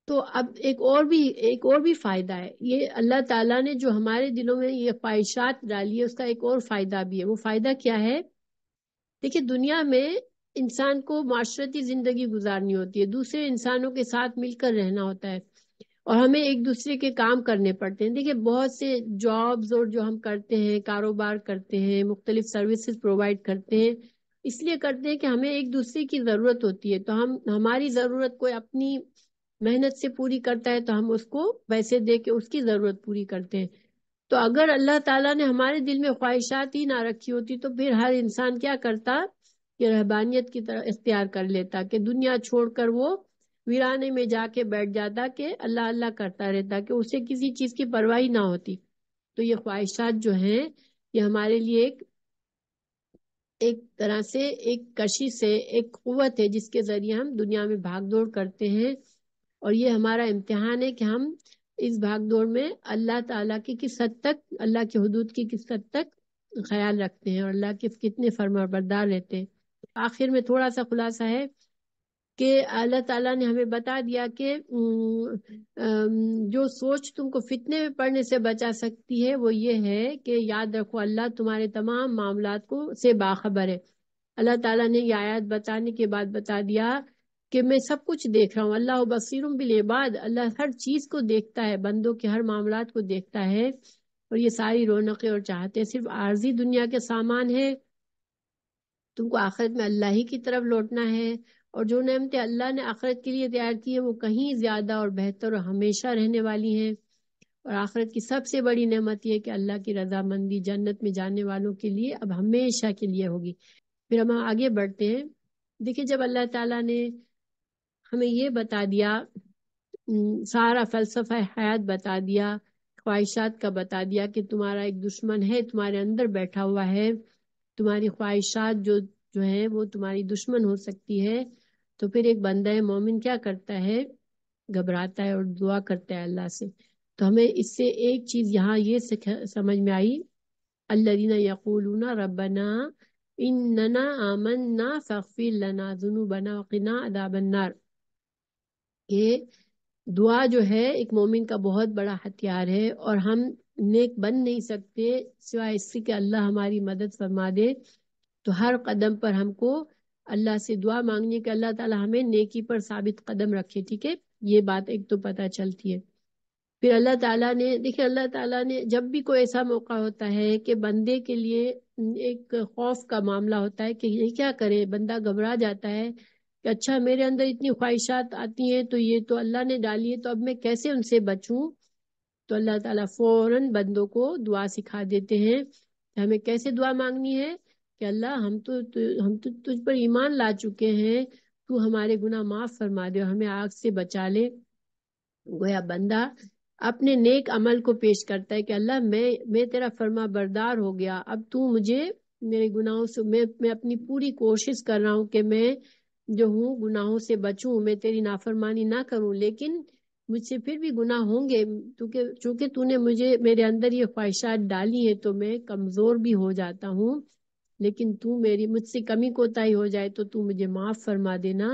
تو اب ایک اور بھی فائدہ ہے، یہ اللہ تعالیٰ نے جو ہمارے دلوں میں یہ خواہشات ڈالی ہے اس کا ایک اور فائدہ بھی ہے۔ وہ فائدہ کیا ہے؟ دیکھیے دنیا میں انسان کو معاشرتی زندگی گزارنی ہوتی ہے، دوسرے انسانوں کے ساتھ مل کر رہنا ہوتا ہے، اور ہمیں ایک دوسرے کے کام کرنے پڑتے ہیں. دیکھیے بہت سے جابز اور جو ہم کرتے ہیں، کاروبار کرتے ہیں، مختلف سروسز پرووائڈ کرتے ہیں، اس لیے کرتے ہیں کہ ہمیں ایک دوسرے کی ضرورت ہوتی ہے. تو ہماری ضرورت کوئی اپنی محنت سے پوری کرتا ہے تو ہم اس کو پیسے دے کے اس کی ضرورت پوری کرتے ہیں. تو اگر اللہ تعالیٰ نے ہمارے دل میں خواہشات ہی نہ رکھی ہوتی تو پھر ہر انسان کیا کرتا کہ رہبانیت کی طرح اختیار کر لیتا، کہ دنیا چھوڑ کر وہ ویرانے میں جا کے بیٹھ جاتا، کہ اللہ اللہ کرتا رہتا، کہ اسے کسی چیز کی پرواہ نہ ہوتی. تو یہ خواہشات جو ہیں یہ ہمارے لیے ایک طرح سے ایک کشش ہے، ایک قوت ہے جس کے ذریعے ہم دنیا میں بھاگ دوڑ کرتے ہیں. اور یہ ہمارا امتحان ہے کہ ہم اس بھاگ دوڑ میں اللہ تعالیٰ کی کس حد تک، اللہ کے حدود کی کس حد تک خیال رکھتے ہیں اور اللہ کے کتنے فرما بردار رہتے ہیں. آخر میں تھوڑا سا خلاصہ ہے کہ اللہ تعالیٰ نے ہمیں بتا دیا کہ جو سوچ تم کو فتنے میں پڑنے سے بچا سکتی ہے وہ یہ ہے کہ یاد رکھو اللہ تمہارے تمام معاملات کو سے باخبر ہے. اللہ تعالیٰ نے یہ آیات بتانے کے بعد بتا دیا کہ میں سب کچھ دیکھ رہا ہوں. اللہ بصیر بالعباد، اللہ ہر چیز کو دیکھتا ہے، بندوں کے ہر معاملات کو دیکھتا ہے. اور یہ ساری رونقیں اور چاہتے صرف عارضی دنیا کے سامان ہے. تم کو آخرت میں اللہ ہی کی طرف لوٹنا ہے، اور جو نعمتیں اللہ نے آخرت کے لیے تیار کی ہیں وہ کہیں زیادہ اور بہتر اور ہمیشہ رہنے والی ہیں. اور آخرت کی سب سے بڑی نعمت یہ کہ اللہ کی رضامندی جنت میں جانے والوں کے لیے اب ہمیشہ کے لیے ہوگی. پھر ہم آگے بڑھتے ہیں. دیکھیں جب اللہ تعالیٰ نے ہمیں یہ بتا دیا، سارا فلسفہ حیات بتا دیا، خواہشات کا بتا دیا کہ تمہارا ایک دشمن ہے تمہارے اندر بیٹھا ہوا ہے، تمہاری خواہشات جو ہے وہ تمہاری دشمن ہو سکتی ہے. تو پھر ایک بندہ مومن کیا کرتا ہے؟ گھبراتا ہے اور دعا کرتا ہے اللہ سے. تو ہمیں اس سے ایک چیز یہاں یہ سمجھ میں آئی، الذین یقولون ربنا اننا آمنا فاغفر لنا ذنوبنا وقنا عذاب النار. کہ دعا جو ہے ایک مومن کا بہت بڑا ہتھیار ہے، اور ہم نیک بن نہیں سکتے سوائے اس سے کہ اللہ ہماری مدد فرما دے. تو ہر قدم پر ہم کو اللہ سے دعا مانگنے کہ اللہ تعالی ہمیں نیکی پر ثابت قدم رکھے. ٹھیک ہے، یہ بات ایک تو پتہ چلتی ہے. پھر اللہ تعالیٰ نے دیکھیں، اللہ تعالیٰ نے جب بھی کوئی ایسا موقع ہوتا ہے کہ بندے کے لیے ایک خوف کا معاملہ ہوتا ہے کہ یہ کیا کرے، بندہ گھبرا جاتا ہے کہ اچھا میرے اندر اتنی خواہشات آتی ہیں تو یہ تو اللہ نے ڈالی ہے، تو اب میں کیسے ان سے بچوں. تو اللہ تعالیٰ فوراً بندوں کو دعا سکھا دیتے ہیں کہ ہمیں کیسے دعا مانگنی ہے. کہ اللہ ہم تو تجھ پر ایمان لا چکے ہیں، تو ہمارے گناہ معاف فرما دے اور ہمیں آگ سے بچا لے. گویا بندہ اپنے نیک عمل کو پیش کرتا ہے کہ اللہ میں تیرا فرما بردار ہو گیا، اب تو مجھے میرے گناہوں سے میں اپنی پوری کوشش کر رہا ہوں کہ میں جو ہوں گناہوں سے بچوں، میں تیری نافرمانی نہ کروں. لیکن مجھ سے پھر بھی گناہ ہوں گے، چونکہ تو نے میرے اندر یہ خواہشات ڈالی ہیں تو میں کمزور بھی ہو جاتا ہوں. لیکن تو مجھ سے کمی کوتاہی ہو جائے تو مجھے معاف فرما دینا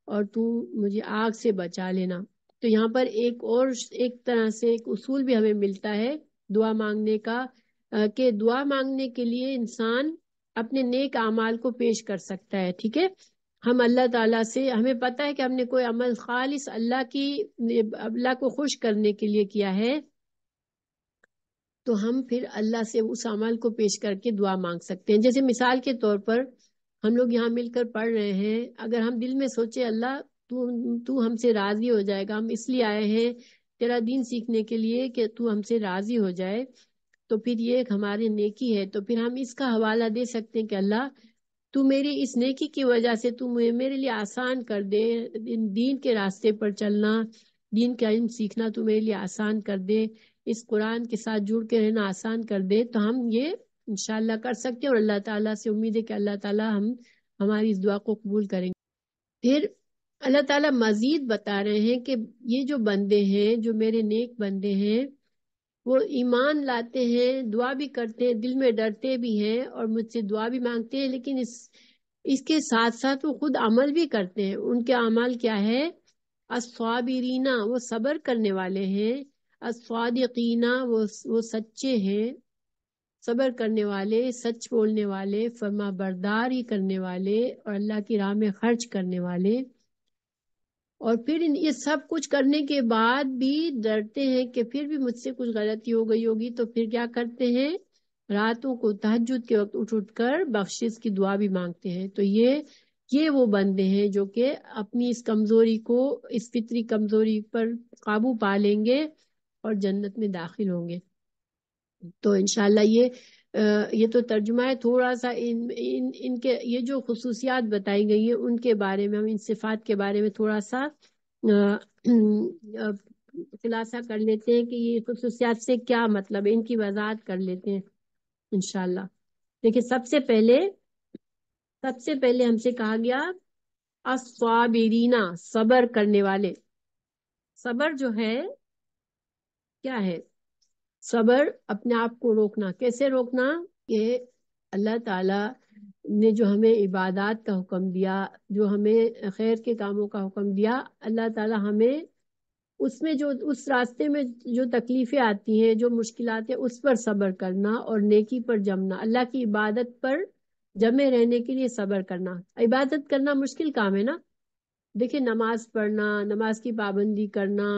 اور تو مجھے آگ سے بچا لینا. تو یہاں پر ایک طرح سے ایک اصول بھی ہمیں ملتا ہے دعا مانگنے کا، کہ دعا مانگنے کے لیے انسان اپنے نیک اعمال کو پیش کر سکتا ہے. ٹھیک ہے، ہم اللہ تعالیٰ سے، ہمیں پتہ ہے کہ ہم نے کوئی عمل خالص اللہ کو خوش کرنے کے لیے کیا ہے، تو ہم پھر اللہ سے اس عمل کو پیش کر کے دعا مانگ سکتے ہیں. جیسے مثال کے طور پر ہم لوگ یہاں مل کر پڑھ رہے ہیں، اگر ہم دل میں سوچے اللہ تو ہم سے راضی ہو جائے گا، ہم اس لیے آئے ہیں تیرا دین سیکھنے کے لیے کہ تو ہم سے راضی ہو جائے، تو پھر یہ ایک ہماری نیکی ہے. تو پھر ہم اس کا حوالہ دے سکتے ہیں کہ اللہ تو میری اس نیکی کی وجہ سے تو میرے لیے آسان کر دے، دین کے راستے پر چلنا، دین کا علم سیکھنا تو میرے لیے آسان کر دے، اس قرآن کے ساتھ جڑ کے رہنا آسان کر دے. تو ہم یہ انشاءاللہ کر سکتے ہیں، اور اللہ تعالیٰ سے امید ہے کہ اللہ تعالیٰ ہماری اس دعا کو قبول کریں گے. پھر اللہ تعالیٰ مزید بتا رہے ہیں کہ یہ جو بندے ہیں، جو میرے نیک بندے ہیں، وہ ایمان لاتے ہیں، دعا بھی کرتے ہیں، دل میں ڈرتے بھی ہیں اور مجھ سے دعا بھی مانگتے ہیں، لیکن اس کے ساتھ ساتھ وہ خود عمل بھی کرتے ہیں. ان کے اعمال کیا ہے؟ الصابرین، وہ صبر کرنے والے ہیں، الصادقین، وہ سچے ہیں، صبر کرنے والے، سچ بولنے والے، فرما برداری کرنے والے اور اللہ کی راہ میں خرچ کرنے والے. اور پھر یہ سب کچھ کرنے کے بعد بھی ڈرتے ہیں کہ پھر بھی مجھ سے کچھ غلطی ہو گئی ہوگی، تو پھر کیا کرتے ہیں، راتوں کو تہجد کے وقت اٹھ کر بخشش کی دعا بھی مانگتے ہیں۔ تو یہ وہ بندے ہیں جو کہ اپنی اس کمزوری کو، اس فطری کمزوری پر قابو پا لیں گے اور جنت میں داخل ہوں گے۔ تو انشاءاللہ یہ تو ترجمہ ہے، تھوڑا سا ان کے یہ جو خصوصیات بتائی گئی ہیں ان کے بارے میں، ہم ان صفات کے بارے میں تھوڑا سا خلاصہ کر لیتے ہیں کہ یہ خصوصیات سے کیا مطلب ہے، ان کی وضاحت کر لیتے ہیں انشاءاللہ۔ دیکھیں، سب سے پہلے ہم سے کہا گیا الصابرین، صبر کرنے والے۔ صبر جو ہے کیا ہے؟ صبر اپنے آپ کو روکنا۔ کیسے روکنا؟ کہ اللہ تعالی نے جو ہمیں عبادات کا حکم دیا، جو ہمیں خیر کے کاموں کا حکم دیا، اللہ تعالی ہمیں اس میں جو اس راستے میں جو تکلیفیں آتی ہیں، جو مشکلات ہیں، اس پر صبر کرنا اور نیکی پر جمنا، اللہ کی عبادت پر جمے رہنے کے لیے صبر کرنا۔ عبادت کرنا مشکل کام ہے نا، دیکھیں، نماز پڑھنا، نماز کی پابندی کرنا،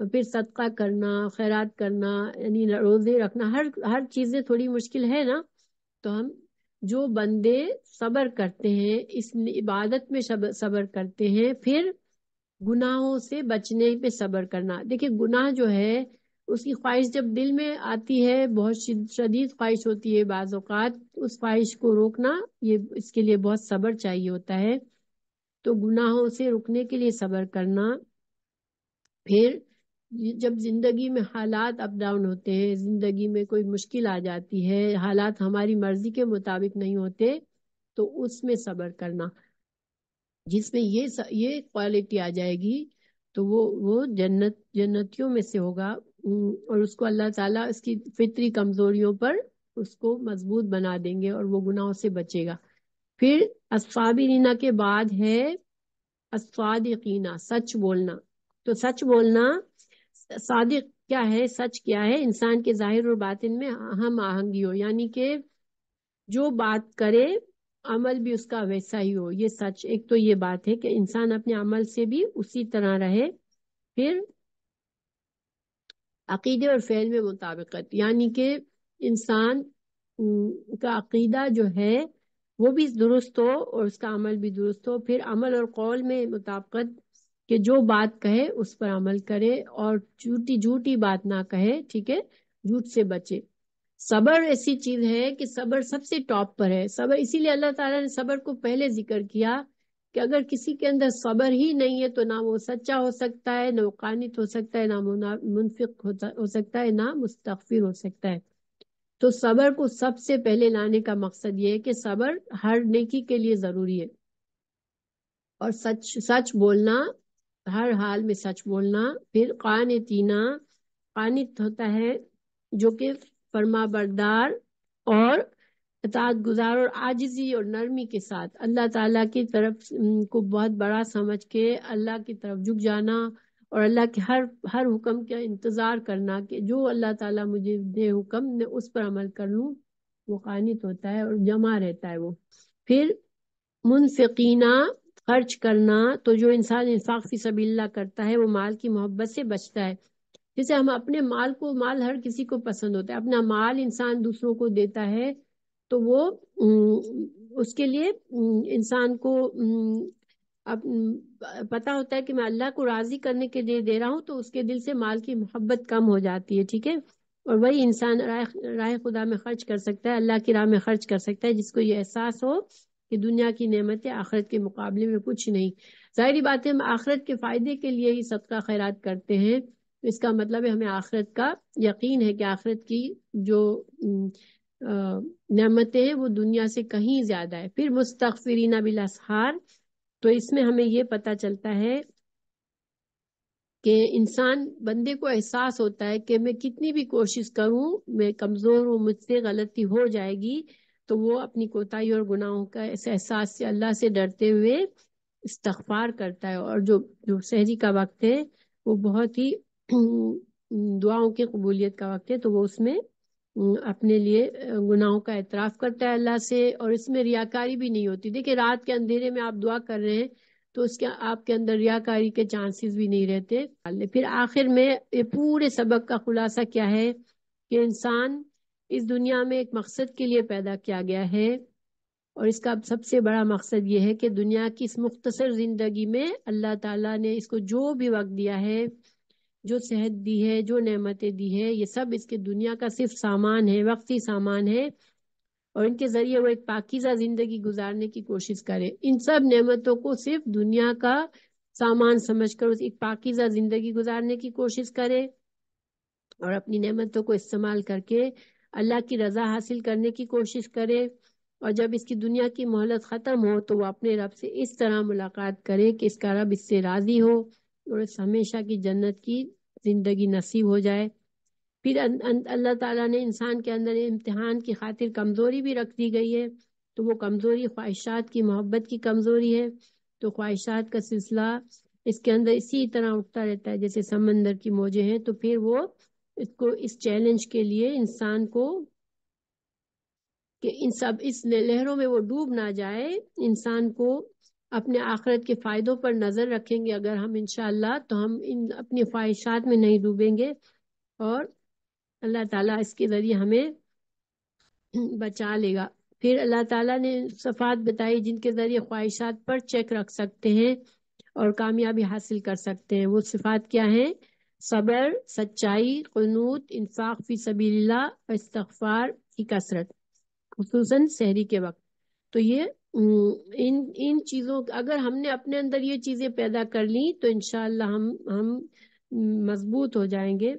پھر صدقہ کرنا، خیرات کرنا، یعنی روزے رکھنا، ہر چیزیں تھوڑی مشکل ہے نا۔ تو ہم جو بندے صبر کرتے ہیں، اس عبادت میں صبر کرتے ہیں، پھر گناہوں سے بچنے پہ صبر کرنا۔ دیکھیں، گناہ جو ہے اس کی خواہش جب دل میں آتی ہے، بہت شدید خواہش ہوتی ہے بعض اوقات، اس خواہش کو روکنا، اس کے لیے بہت صبر چاہیے ہوتا ہے۔ تو گناہوں سے رکنے کے لیے صبر کرنا۔ پھر جب زندگی میں حالات اپ ڈاؤن ہوتے ہیں، زندگی میں کوئی مشکل آ جاتی ہے، حالات ہماری مرضی کے مطابق نہیں ہوتے، تو اس میں صبر کرنا، جس میں یہ کوالٹی آ جائے گی تو وہ جنتیوں میں سے ہوگا، اور اس کو اللہ تعالیٰ اس کی فطری کمزوریوں پر اس کو مضبوط بنا دیں گے اور وہ گناہوں سے بچے گا۔ پھر الصابرین کے بعد ہے الصادقین، سچ بولنا۔ تو سچ بولنا، صادق کیا ہے، سچ کیا ہے؟ انسان کے ظاہر اور باطن میں ہم آہنگی ہو، یعنی کہ جو بات کرے عمل بھی اس کا ویسا ہی ہو، یہ سچ۔ ایک تو یہ بات ہے کہ انسان اپنے عمل سے بھی اسی طرح رہے۔ پھر عقیدے اور فعل میں مطابقت، یعنی کہ انسان کا عقیدہ جو ہے وہ بھی درست ہو اور اس کا عمل بھی درست ہو۔ پھر عمل اور قول میں مطابقت، کہ جو بات کہے اس پر عمل کرے اور جھوٹی بات نہ کہے، ٹھیک ہے، جھوٹ سے بچے۔ صبر ایسی چیز ہے کہ صبر سب سے ٹاپ پر ہے۔ صبر، اسی لیے اللہ تعالیٰ نے صبر کو پہلے ذکر کیا کہ اگر کسی کے اندر صبر ہی نہیں ہے تو نہ وہ سچا ہو سکتا ہے، نہ وہ قانت ہو سکتا ہے، نہ منفق ہو سکتا ہے، نہ مستغفر ہو سکتا ہے۔ تو صبر کو سب سے پہلے لانے کا مقصد یہ ہے کہ صبر ہر نیکی کے لیے ضروری ہے، اور سچ بولنا، ہر حال میں سچ بولنا۔ پھر قانتینا، قانت ہوتا ہے جو کہ فرما بردار اور اطاعت گزار اور عاجزی اور نرمی کے ساتھ اللہ تعالیٰ کی طرف کو بہت بڑا سمجھ کے اللہ کی طرف جھک جانا اور اللہ کے ہر حکم کا انتظار کرنا کہ جو اللہ تعالیٰ مجھے دے حکم میں اس پر عمل کر لوں، وہ قانت ہوتا ہے اور جمع رہتا ہے وہ۔ پھر منفقینہ، خرچ کرنا، تو جو انسان انفاق فی سبیل اللہ کرتا ہے وہ مال کی محبت سے بچتا ہے۔ جیسے ہم اپنے مال ہر کسی کو پسند ہوتا ہے، اپنا مال انسان دوسروں کو دیتا ہے تو وہ اس کے لیے انسان کو پتا ہوتا ہے کہ میں اللہ کو راضی کرنے کے لیے دے رہا ہوں، تو اس کے دل سے مال کی محبت کم ہو جاتی ہے، ٹھیک ہے۔ اور وہی انسان راہ خدا میں خرچ کر سکتا ہے، اللہ کی راہ میں خرچ کر سکتا ہے، جس کو یہ احساس ہو کہ دنیا کی نعمتیں آخرت کے مقابلے میں کچھ نہیں۔ ظاہری بات ہے، ہم آخرت کے فائدے کے لیے ہی صدقہ خیرات کرتے ہیں، اس کا مطلب ہے ہمیں آخرت کا یقین ہے کہ آخرت کی جو نعمتیں ہیں وہ دنیا سے کہیں زیادہ ہے۔ پھر مستغفرین بالاسحار، تو اس میں ہمیں یہ پتہ چلتا ہے کہ انسان بندے کو احساس ہوتا ہے کہ میں کتنی بھی کوشش کروں میں کمزور ہوں، مجھ سے غلطی ہو جائے گی، تو وہ اپنی کوتاہی اور گناہوں کا اس احساس سے اللہ سے ڈرتے ہوئے استغفار کرتا ہے۔ اور جو سحری کا وقت ہے وہ بہت ہی دعاؤں کی قبولیت کا وقت ہے، تو وہ اس میں اپنے لیے گناہوں کا اعتراف کرتا ہے اللہ سے، اور اس میں ریاکاری بھی نہیں ہوتی۔ دیکھیں، رات کے اندھیرے میں آپ دعا کر رہے ہیں تو اس کے آپ کے اندر ریاکاری کے چانسز بھی نہیں رہتے. پھر آخر میں یہ پورے سبق کا خلاصہ کیا ہے کہ انسان اس دنیا میں ایک مقصد کے لیے پیدا کیا گیا ہے، اور اس کا سب سے بڑا مقصد یہ ہے کہ دنیا کی اس مختصر زندگی میں اللہ تعالیٰ نے اس کو جو بھی وقت دیا ہے، جو صحت دی ہے، جو نعمتیں دی ہے، یہ سب اس کے دنیا کا صرف سامان ہے، وقتی سامان ہے، اور ان کے ذریعے وہ ایک پاکیزہ زندگی گزارنے کی کوشش کرے. ان سب نعمتوں کو صرف دنیا کا سامان سمجھ کر ایک پاکیزہ زندگی گزارنے کی کوشش کرے، اور اپنی نعمتوں کو استعمال کر کے اللہ کی رضا حاصل کرنے کی کوشش کرے. اور جب اس کی دنیا کی مہلت ختم ہو تو وہ اپنے رب سے اس طرح ملاقات کرے کہ اس کا رب اس سے راضی ہو اور اس ہمیشہ کی جنت کی زندگی نصیب ہو جائے. پھر اللہ تعالیٰ نے انسان کے اندر امتحان کی خاطر کمزوری بھی رکھ دی گئی ہے، تو وہ کمزوری خواہشات کی، محبت کی کمزوری ہے. تو خواہشات کا سلسلہ اس کے اندر اسی طرح اٹھتا رہتا ہے جیسے سمندر کی موجیں ہیں. تو پھر وہ اس چیلنج کے لیے انسان کو کہ اس لہروں میں وہ ڈوب نہ جائے، انسان کو اپنے آخرت کے فائدوں پر نظر رکھیں گے اگر ہم انشاءاللہ، تو ہم اپنی خواہشات میں نہیں ڈوبیں گے، اور اللہ تعالیٰ اس کے ذریعے ہمیں بچا لے گا. پھر اللہ تعالیٰ نے صفات بتائی جن کے ذریعے خواہشات پر چیک رکھ سکتے ہیں اور کامیابی حاصل کر سکتے ہیں. وہ صفات کیا ہیں؟ صبر، سچائی، قنوت، انفاق فی سبیل اللہ، استغفار کی کثرت، خصوصاً سحری کے وقت. تو یہ ان چیزوں، اگر ہم نے اپنے اندر یہ چیزیں پیدا کر لی تو انشاءاللہ ہم مضبوط ہو جائیں گے.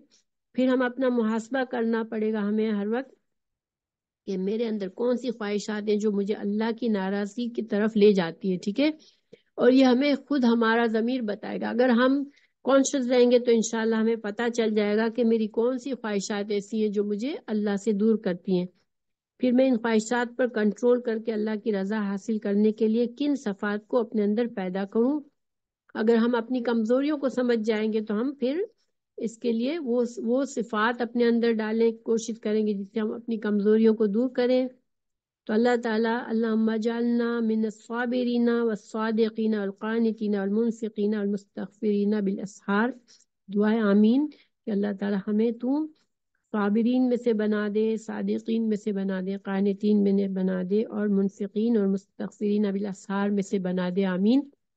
پھر ہم اپنا محاسبہ کرنا پڑے گا ہمیں ہر وقت کہ میرے اندر کون سی خواہشات ہیں جو مجھے اللہ کی ناراضگی کی طرف لے جاتی ہے. ٹھیک ہے، اور یہ ہمیں خود ہمارا ضمیر بتائے گا. اگر ہم کانشیس رہیں گے تو انشاءاللہ ہمیں پتہ چل جائے گا کہ میری کون سی خواہشات ایسی ہیں جو مجھے اللہ سے دور کرتی ہیں. پھر میں ان خواہشات پر کنٹرول کر کے اللہ کی رضا حاصل کرنے کے لیے کن صفات کو اپنے اندر پیدا کروں. اگر ہم اپنی کمزوریوں کو سمجھ جائیں گے تو ہم پھر اس کے لیے وہ صفات اپنے اندر ڈالنے کی کوشش کریں گے جس سے ہم اپنی کمزوریوں کو دور کریں. تو اللہ تعالیٰ اللہم اجعلنا من الصابرین والصادقین والقانتین والمنفقین والمستغفرین بالاسحار. دعائے آمین کہ اللہ تعالیٰ ہمیں تو صابرین میں سے بنا دے، صادقین میں سے بنا دے، قانتین میں بنا دے، اور منفقین اور مستغفرین بالاسحار میں سے بنا دے. آمین.